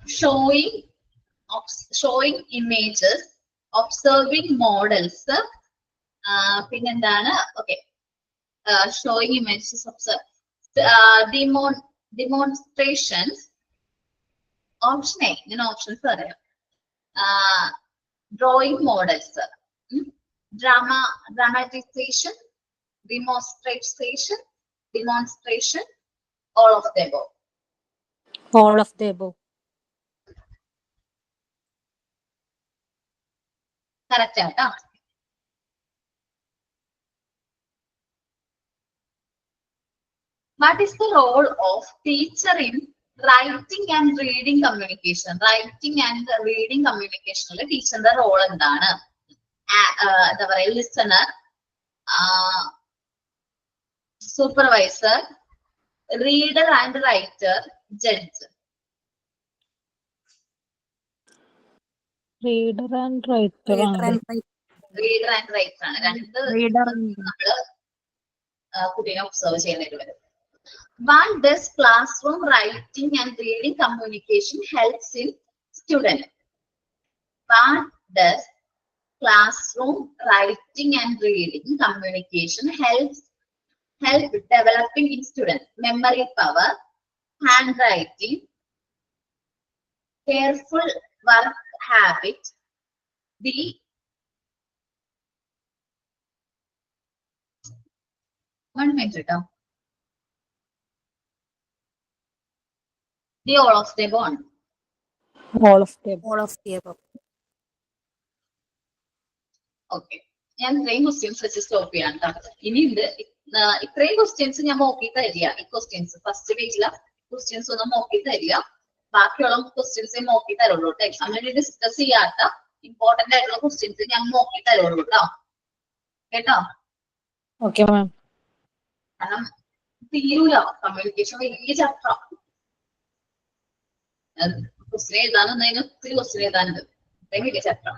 Speaker 1: Showing images, observing models. Okay. Showing images, demonstrations. Option A, options drawing models, dramatization, demonstration, all of the above.
Speaker 3: All of the above.
Speaker 1: Correct. What is the role of teacher in writing and reading communication? Writing and reading communication teacher role endana? Listener, supervisor, reader and writer, judge.
Speaker 3: Reader and writer.
Speaker 1: Reader and writer ആണ്.
Speaker 5: Reader.
Speaker 1: നമ്മള് കുട്ടീനെ ഒബ്സർവ് ചെയ്യുന്നതിൽ വരും. What does classroom writing and reading communication helps in student? What does classroom writing and reading communication help developing in students? Memory power, handwriting, careful work habit, the one minute. The all of the above.
Speaker 3: All of the above. All of the above.
Speaker 1: Okay. ഞാൻ ഇത്രയും ക്വസ്റ്റ്യൻസ് വെച്ച് സ്റ്റോപ്പ് ചെയ്യാം കേട്ടോ. ഇനി ഉണ്ട് ഇത്രയും ക്വസ്റ്റ്യൻസ് ഞാൻ നോക്കി തരിക. ഈ ക്വസ്റ്റ്യൻസ് ഫസ്റ്റ് പേജിലെ ക്വസ്റ്റ്യൻസ് ഒന്നും നോക്കി തരിക. ബാക്കിയുള്ള ക്വസ്റ്റ്യൻസ് നോക്കി തരുള്ളൂ കേട്ടോ. എക്സാമിന് ഡിസ്കസ് ചെയ്യാത്ത ഇമ്പോർട്ടന്റ് ആയിട്ടുള്ള ക്വസ്റ്റ്യൻസ് ഞാൻ നോക്കി തരുള്ളൂ കേട്ടോ. കേട്ടോ?
Speaker 3: Okay ma'am.
Speaker 1: കാരണം തീരൂല, കമ്മ്യൂണിക്കേഷൻ വലിയ ചാപ്റ്റർ. ക്വസ്റ്റ്യൻ എഴുതാനൊന്നതിന് ഒത്തിരി ക്വസ്റ്റ്യൻ എഴുതാനുണ്ട്. അത്രയും വലിയ ചാപ്റ്റർ.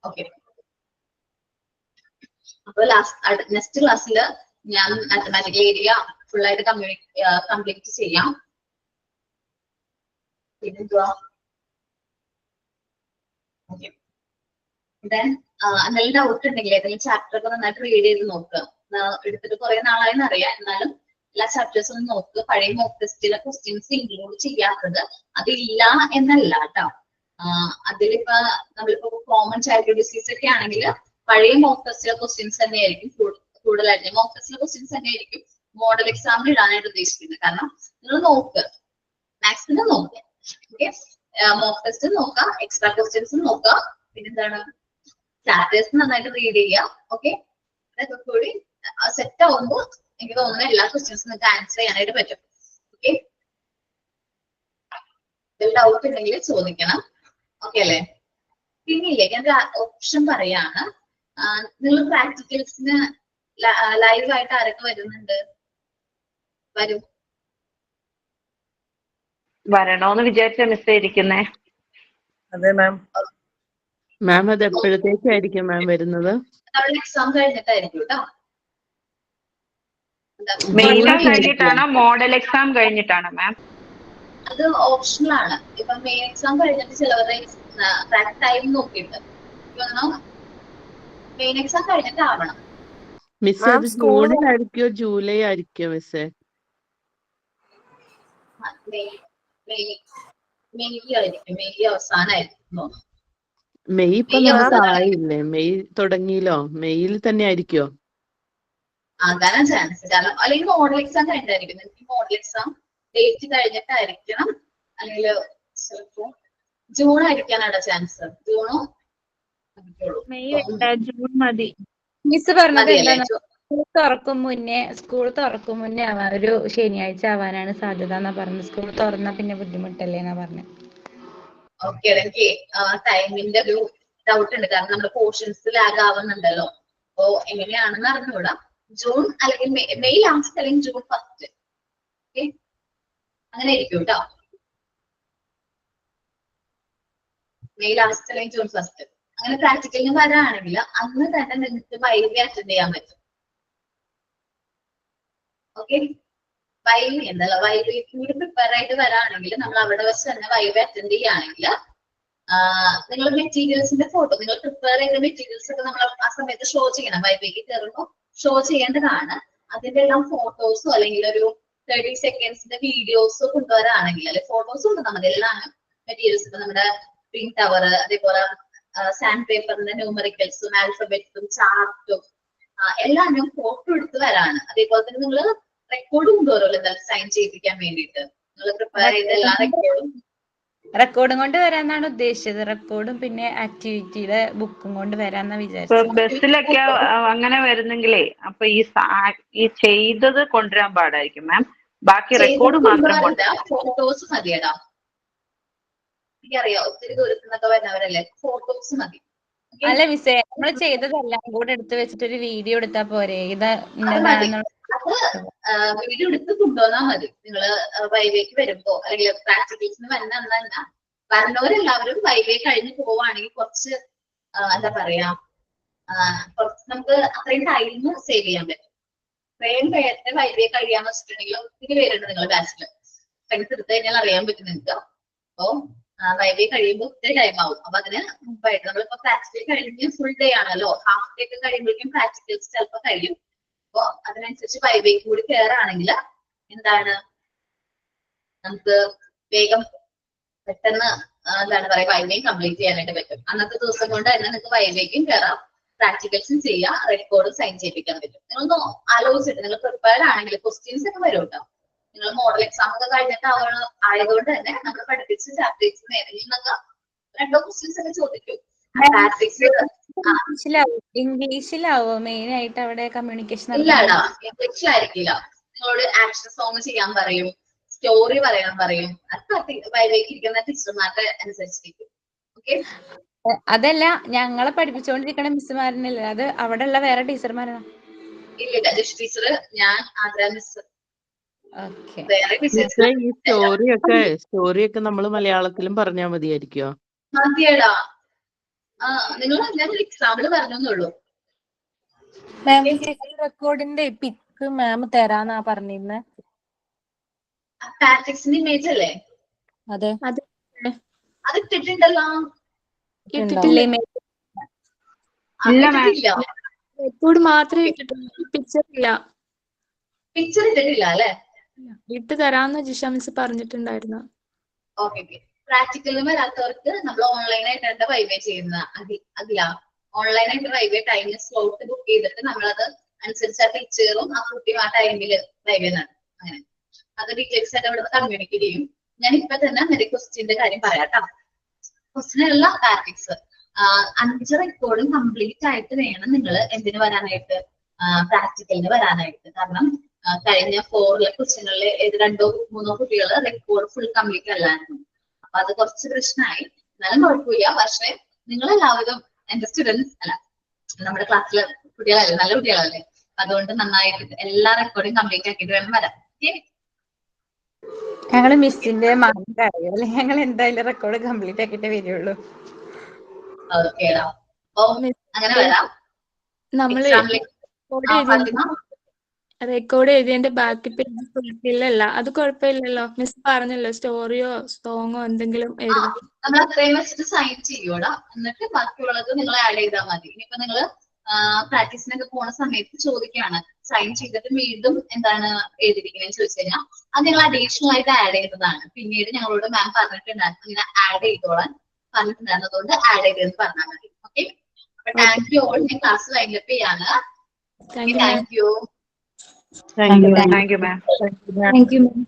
Speaker 1: ഓക്കെ, അപ്പൊ നെക്സ്റ്റ് ക്ലാസ്സിൽ ഞാൻ മാത്തമാറ്റിക്കൽ ഏരിയ ഫുൾ ആയിട്ട് കംപ്ലീറ്റ് ചെയ്യാം. പിന്നെന്തുവാ, ഓക്കെ. ദെൻ എന്തെങ്കിലും ഡൗട്ട് ഉണ്ടെങ്കിൽ ഏതെങ്കിലും ചാപ്റ്റർ ഒക്കെ നന്നായിട്ട് റീഡ് ചെയ്ത് നോക്കുക. എടുത്തിട്ട് കുറെ നാളായെന്ന് അറിയാം, എന്നാലും എല്ലാ ചാപ്റ്റേഴ്സും ഒന്ന് നോക്കുക. പഴയ മോക്ക് ടെസ്റ്റിലെ ക്വസ്റ്റ്യൻസ് ഇൻക്ലൂഡ് ചെയ്യാത്തത് അതില്ല എന്നല്ല കേട്ടോ. അതിലിപ്പോ നമ്മളിപ്പോ കോമൺ ചൈൽഡ് ഡിസീസ് ഒക്കെ ആണെങ്കിൽ പഴയ മോക്ക് ടെസ്റ്റിലെ ക്വസ്റ്റ്യൻസ് തന്നെയായിരിക്കും കൂടുതലായിട്ട്. മോക്ക് ടെസ്റ്റിലെ ക്വസ്റ്റ്യൻസ് തന്നെയായിരിക്കും മോഡൽ എക്സാമിൽ ഇടാനായിട്ട് ഉദ്ദേശിക്കുന്നത്. കാരണം നിങ്ങൾ നോക്കുക, മാത്സിന് നോക്കുക. ഓക്കെ, മോക്ക് ടെസ്റ്റ് നോക്കുക, എക്സ്ട്രാ ക്വസ്റ്റ്യൻസ് നോക്കുക, പിന്നെന്താണ് ചാപ്റ്റേഴ്സ് നന്നായിട്ട് റീഡ് ചെയ്യുക. ഓക്കെ, അതൊക്കെ കൂടി സെറ്റ് ആവുമ്പോൾ എനിക്ക് തോന്നുന്നു എല്ലാ ക്വസ്റ്റ്യൻസും നിങ്ങൾക്ക് ആൻസർ ചെയ്യാനായിട്ട് പറ്റും. ഓക്കെ, ഡൗട്ട് ഉണ്ടെങ്കിൽ ചോദിക്കണം. ഓക്കെ അല്ലേ? പിന്നില്ലേ, ഞാൻ ഓപ്ഷൻ പറയാണ്. നിങ്ങൾ പ്രാക്ടിക്കൽസിന് ലൈവ് ആയിട്ട് ആരൊക്കെ വരുന്നുണ്ട്? വരും
Speaker 4: വരണോന്ന് വിചാരിച്ച മിസ് ഇരിക്കുന്നേ.
Speaker 7: അതെ മാം.
Speaker 9: മാം അത് എപ്പോഴത്തേക്കായിരിക്കും മാം വരുന്നത്?
Speaker 1: നമ്മുടെ എക്സാം കഴിഞ്ഞിട്ടായിരിക്കും കേട്ടോ.
Speaker 4: മെയിൻ എക്സാം കഴിഞ്ഞിട്ടാണോ മോഡൽ എക്സാം കഴിഞ്ഞിട്ടാണോ മാം?
Speaker 1: അത് ഓപ്ഷണൽ ആണ്. ഇപ്പൊ മെയിൻ എക്സാം കഴിഞ്ഞിട്ട് ചിലവരുടെ ടൈം നോക്കിയിട്ട് മെയിൻ എക്സാം കഴിഞ്ഞിട്ട് ആവണം.
Speaker 9: മിസ് അത് ജൂണിലായിരിക്കോ ജൂലൈ ആയിരിക്കോ മിസ്സേ?
Speaker 1: മെയ് അവസാനമായിരിക്കും.
Speaker 9: മെയ് ഇപ്പൊ ആയില്ലേ? മെയ് തുടങ്ങിയില്ലോ, മെയ്യിൽ തന്നെ ആയിരിക്കോ?
Speaker 1: ആകാനാ ചാൻസ്. കാരണം അല്ലെങ്കിൽ മോഡൽ എക്സാം കഴിഞ്ഞിട്ടായിരിക്കും. നിങ്ങൾക്ക് മോഡൽ എക്സാം ഡേറ്റ് കഴിഞ്ഞിട്ടായിരിക്കണം, അല്ലെങ്കിൽ ചിലപ്പോ ജൂൺ ആയിരിക്കാനാണ് ചാൻസ്. ജൂണോ
Speaker 5: ജൂൺ മതി.
Speaker 2: മിസ് പറഞ്ഞത് സ്കൂൾ തുറക്കും മുന്നേ ആവാൻ, ഒരു ശനിയാഴ്ച ആവാനാണ് സാധ്യത എന്നാ പറഞ്ഞത്. സ്കൂൾ തുറന്നാ പിന്നെ ബുദ്ധിമുട്ടല്ലേ എന്നാ പറഞ്ഞത്.
Speaker 1: ഓക്കെ, എനിക്ക് ടൈമിന്റെ ഒരു ഡൗട്ട് ഉണ്ട്. കാരണം നമ്മുടെ പോർഷൻസ് ലാഗ് ആവുന്നുണ്ടല്ലോ. അപ്പോ എങ്ങനെയാണെന്ന് അറിഞ്ഞൂടാ. ജൂൺ അല്ലെങ്കിൽ മെയ് ലാസ്റ്റ് അല്ലെങ്കിൽ ജൂൺ ഫസ്റ്റ്. ഓക്കെ, അങ്ങനെ ആയിരിക്കും കേട്ടോ. മെയ് ലാസ്റ്റ് അല്ലെങ്കിൽ ജൂൺ ഫസ്റ്റ്. അങ്ങനെ പ്രാക്ടിക്കലിന് വരാണെങ്കിൽ അന്ന് തന്നെ നിങ്ങൾക്ക് വൈവി അറ്റൻഡ് ചെയ്യാൻ പറ്റും. ഓക്കെ, വൈവി എന്തല്ല, വൈവി കൂടി പ്രിപ്പയർ ആയിട്ട് വരാണെങ്കിൽ നമ്മൾ അവിടെ വെച്ച് തന്നെ വൈവി അറ്റൻഡ് ചെയ്യുകയാണെങ്കിൽ നിങ്ങൾ മെറ്റീരിയൽസിന്റെ ഫോട്ടോ, നിങ്ങൾ പ്രിപ്പയർ ചെയ്ത മെറ്റീരിയൽസ് ഒക്കെ നമ്മൾ ആ സമയത്ത് ഷോ ചെയ്യണം. വൈവിക്ക് കയറുമ്പോൾ ഷോ ചെയ്യേണ്ടതാണ്. അതിന്റെ എല്ലാം ഫോട്ടോസോ അല്ലെങ്കിൽ ഒരു 30 സെക്കൻഡ്സിന്റെ വീഡിയോസോ കൊണ്ടുവരാണെങ്കിൽ, അല്ലെങ്കിൽ ഫോട്ടോസ് കൊണ്ടുവന്നാൽ മതി. എല്ലാം മെറ്റീരിയൽസ് ഇപ്പൊ നമ്മുടെ പ്രിന്റ് ടവർ, അതേപോലെ സാൻഡ് പേപ്പറിന്റെ ന്യൂമറിക്കൽസും ആൽഫബറ്റ്സും ചാർട്ടും എല്ലാം ഫോട്ടോ എടുത്ത് വരാണ്. അതേപോലെ തന്നെ നിങ്ങൾ റെക്കോർഡ് കൊണ്ടുവരുമല്ലോ എന്തായാലും സൈൻ ചെയ്യിപ്പിക്കാൻ വേണ്ടിയിട്ട്. നിങ്ങൾ പ്രിപ്പയർ ചെയ്ത എല്ലാ
Speaker 2: റെക്കോർഡും കൊണ്ട് വരാന്നാണ് ഉദ്ദേശിച്ചത്. റെക്കോർഡും പിന്നെ ആക്ടിവിറ്റിയുടെ ബുക്കും കൊണ്ട് വരാന്നാ വിചാരിച്ചത്.
Speaker 4: ബസ്സിലൊക്കെ അങ്ങനെ വരുന്നെങ്കിലേ അപ്പൊ ഈ ചെയ്തത് കൊണ്ടുവരാൻ പാടായിരിക്കും മാം. ബാക്കി റെക്കോർഡ് മാത്രം
Speaker 1: ഫോട്ടോസ് മതിയടാ. എനിക്കറിയാം ഒത്തിരി ദൂരത്തു നിന്നൊക്കെ വരുന്നവരല്ലേ, ഫോട്ടോസ് മതി.
Speaker 2: അല്ല മിസ്സേ, നമ്മൾ ചെയ്തതെല്ലാം കൂടെ എടുത്ത് വെച്ചിട്ട് ഒരു വീഡിയോ എടുത്താ പോരെ?
Speaker 1: വീഡിയോ എടുത്ത് കൊണ്ടുവന്നാൽ മതി. നിങ്ങള് വൈവേക്ക് വരുമ്പോ അല്ലെങ്കിൽ പ്രാക്ടിക്കൽസിന് വരുന്ന തന്നെ വരുന്നവരെല്ലാവരും വൈവേ കഴിഞ്ഞ് പോവാണെങ്കിൽ കുറച്ച് എന്താ പറയാ, കുറച്ച് നമുക്ക് അത്രയും ടൈം സേവ് ചെയ്യാൻ പറ്റും. അത്രയും പേരുടെ വൈവേ കഴിയാന്ന് വെച്ചിട്ടുണ്ടെങ്കിൽ ഒത്തിരി പേരുണ്ട് നിങ്ങളുടെ ബാച്ചില്. ഫ്രണ്ട്സ് എടുത്തു കഴിഞ്ഞാൽ അറിയാൻ പറ്റും നിങ്ങൾക്ക്. അപ്പൊ വൈവേ കഴിയുമ്പോൾ ഒത്തിരി ടൈം ആവും. അപ്പൊ അതിന് മുമ്പായിട്ട് നമ്മളിപ്പോ പ്രാക്ടിക്കൽ കഴിഞ്ഞ് ഫുൾ ഡേ ആണല്ലോ, ഹാഫ് ഡേ ഒക്കെ കഴിയുമ്പോഴേക്കും പ്രാക്ടിക്കൽസ് ചിലപ്പോൾ കഴിയും. അപ്പൊ അതിനനുസരിച്ച് വൈവേക്ക് കൂടി കയറാണെങ്കിൽ എന്താണ് നമുക്ക് വേഗം പെട്ടെന്ന് എന്താണ് പറയാ വൈവേയും കംപ്ലീറ്റ് ചെയ്യാനായിട്ട് പറ്റും. അന്നത്തെ ദിവസം കൊണ്ട് തന്നെ നിങ്ങൾക്ക് വൈവേക്കും കയറാം, പ്രാക്ടിക്കൽസും ചെയ്യാം, റെക്കോർഡും സൈൻ ചെയ്യിപ്പിക്കാൻ പറ്റും. നിങ്ങളൊന്ന് ആലോചിച്ചിട്ട് നിങ്ങൾ പ്രിപ്പയർഡ് ആണെങ്കിൽ ക്വസ്റ്റ്യൻസ് ഒക്കെ വരും കേട്ടോ. നിങ്ങൾ മോഡൽ എക്സാം ഒക്കെ കഴിഞ്ഞിട്ട് ആയതുകൊണ്ട് തന്നെ നമ്മൾ പഠിപ്പിച്ച ചാപ്റ്റേഴ്സിന് ഏതെങ്കിലും നിന്നൊക്കെ 2 ക്വസ്റ്റ്യൻസ് ഒക്കെ ചോദിക്കും.
Speaker 2: ഇംഗ്ലീഷിലാവോ മെയിൻ ആയിട്ട് അവിടെ കമ്മ്യൂണിക്കേഷൻ?
Speaker 1: ഇല്ലടാ, ഇംഗ്ലീഷിലായിരിക്കില്ല. നിങ്ങളോട് ആക്ഷൻ സോങ് ചെയ്യാൻ പറയും, സ്റ്റോറി പറയാൻ പറയും. അത് ഇരിക്കുന്ന ടീച്ചർമാരുടെ അനുസരിച്ചിരിക്കും. ഓക്കെ,
Speaker 2: അതല്ല ഞങ്ങളെ പഠിപ്പിച്ചുകൊണ്ടിരിക്കണ മിസ്സുമാരനല്ല, അത് അവിടെ ഉള്ള വേറെ ടീച്ചർമാരാണ്.
Speaker 1: ഇല്ല ജസ്റ്റ് ടീച്ചർ, ഞാൻ ആദ്ര മിസ്,
Speaker 2: ഓക്കെ.
Speaker 1: വേറെ ടീച്ചേഴ്സ്
Speaker 9: ഈ സ്റ്റോറിയൊക്കെ നമ്മൾ മലയാളത്തിലും പറഞ്ഞാൽ മതിയായിരിക്കോ?
Speaker 1: മതിയടാ. നിങ്ങൾ ഞാൻ ഒരു എക്സാമ്പിൾ പറഞ്ഞോന്നുള്ളൂ.
Speaker 3: മാം റെക്കോർഡിന്റെ പിക്ക് മാം തരാന്നാ പറഞ്ഞിരുന്നെ.
Speaker 1: പാട്രിക്സിന്റെ ഇമേജ് അല്ലേ
Speaker 3: അതെ,
Speaker 1: അത് ഇട്ടിട്ടുണ്ടല്ലോ.
Speaker 2: ഇട്ടിട്ടില്ലേ?
Speaker 4: ഇല്ല
Speaker 10: റെക്കോർഡ് മാത്രമേ ഇട്ടിട്ടുള്ളൂ, പിക്ചർ ഇല്ല.
Speaker 1: പിക്ചർ ഇട്ടിട്ടില്ല അല്ലെ?
Speaker 10: ഇട്ട് തരാന്ന് ജിഷ മിസ് പറഞ്ഞിട്ടുണ്ടായിരുന്നു.
Speaker 1: ഓക്കെ, പ്രാക്ടിക്കലിന് വരാത്തവർക്ക് നമ്മൾ ഓൺലൈനായിട്ട് വൈവേ ചെയ്യുന്ന അതിലാ ഓൺലൈനായിട്ട് വൈവേ ടൈമിൽ സ്ലോട്ട് ബുക്ക് ചെയ്തിട്ട് നമ്മളത് അനുസരിച്ച് ആ ടീച്ചറും ആ കുട്ടിയും ആ ടൈമിൽ വൈവേ നടത്തും. അങ്ങനെ അത് ഡീറ്റെയിൽസ് ആയിട്ട് അവിടെ കമ്മ്യൂണിക്കേറ്റ് ചെയ്യും. ഞാൻ ഇപ്പൊ തന്നെ ഒരു ക്വസ്റ്റ്യന്റെ കാര്യം പറയാട്ടോ. ക്വസ്റ്റ്യനുള്ള പ്രാക്ടീസ് 5 റെക്കോർഡും കംപ്ലീറ്റ് ആയിട്ട് വേണം നിങ്ങൾ എന്തിനു വരാനായിട്ട്, പ്രാക്ടിക്കലിന് വരാനായിട്ട്. കാരണം കഴിഞ്ഞ 4 ക്വസ്റ്റ്യനുകളിൽ 2-3 കുട്ടികൾ റെക്കോർഡ് ഫുൾ കംപ്ലീറ്റ് അല്ലായിരുന്നു. അപ്പൊ അത് കുറച്ച് പ്രശ്നമായി. എന്നാലും കുഴപ്പമില്ല. പക്ഷെ നിങ്ങളെല്ലാവരും എന്റെ സ്റ്റുഡൻസ് അല്ല, നമ്മുടെ ക്ലാസ്സിലെ കുട്ടികളല്ലേ, നല്ല കുട്ടികളല്ലേ. അതുകൊണ്ട് നന്നായിട്ട് എല്ലാ റെക്കോർഡും കംപ്ലീറ്റ് ആക്കിയിട്ട് വേണം വരാൻ.
Speaker 2: ഞങ്ങള് മിസ്സിന്റെ മാർക്ക് അറിയാം, ഞങ്ങൾ എന്തായാലും റെക്കോർഡ് കംപ്ലീറ്റ് ആക്കിയിട്ടേ വരുള്ളൂ.
Speaker 1: ഓക്കേടാ, അപ്പൊ അങ്ങനെ വരാം.
Speaker 10: നമ്മള് റെക്കോർഡ് എഴുതിയതിന്റെ ബാക്കി പേജ് ഫുൾഫില്ലല്ല, അത് കുഴപ്പമില്ലല്ലോ. മിസ് പറഞ്ഞല്ലോ സ്റ്റോറിയോ സോങ്ങോ എന്തെങ്കിലും എഴുതാം.
Speaker 1: നമ്മൾ അത്രയും വെച്ചിട്ട് സൈൻ ചെയ്യൂടാ. എന്നിട്ട് ബാക്കിയുള്ളത് നിങ്ങൾ ആഡ് ചെയ്താൽ മതി. ഇനിയിപ്പോ നിങ്ങള് പ്രാക്ടീസിനൊക്കെ പോണ സമയത്ത് ചോദിക്കുകയാണ് സൈൻ ചെയ്തിട്ട് വീണ്ടും എന്താണ് എഴുതിയിരിക്കുന്നത് ചോദിച്ചു കഴിഞ്ഞാൽ അത് നിങ്ങൾ അഡീഷണൽ ആയിട്ട് ആഡ് ചെയ്തതാണ്. പിന്നീട് ഞങ്ങളോട് മാം പറഞ്ഞിട്ടുണ്ടായിരുന്നു ഇങ്ങനെ ആഡ് ചെയ്തോളാൻ പറഞ്ഞിട്ടുണ്ടായിരുന്നതുകൊണ്ട് ആഡ് ചെയ്തെന്ന് പറഞ്ഞാൽ മതി. ഓക്കെ, അപ്പൊ താങ്ക് യു ഓൾ. ഞാൻ ക്ലാസ് വൈൻഡപ്പ് ചെയ്യാണ്. Thank you.
Speaker 4: Thank you ma'am.
Speaker 10: Thank you ma'am.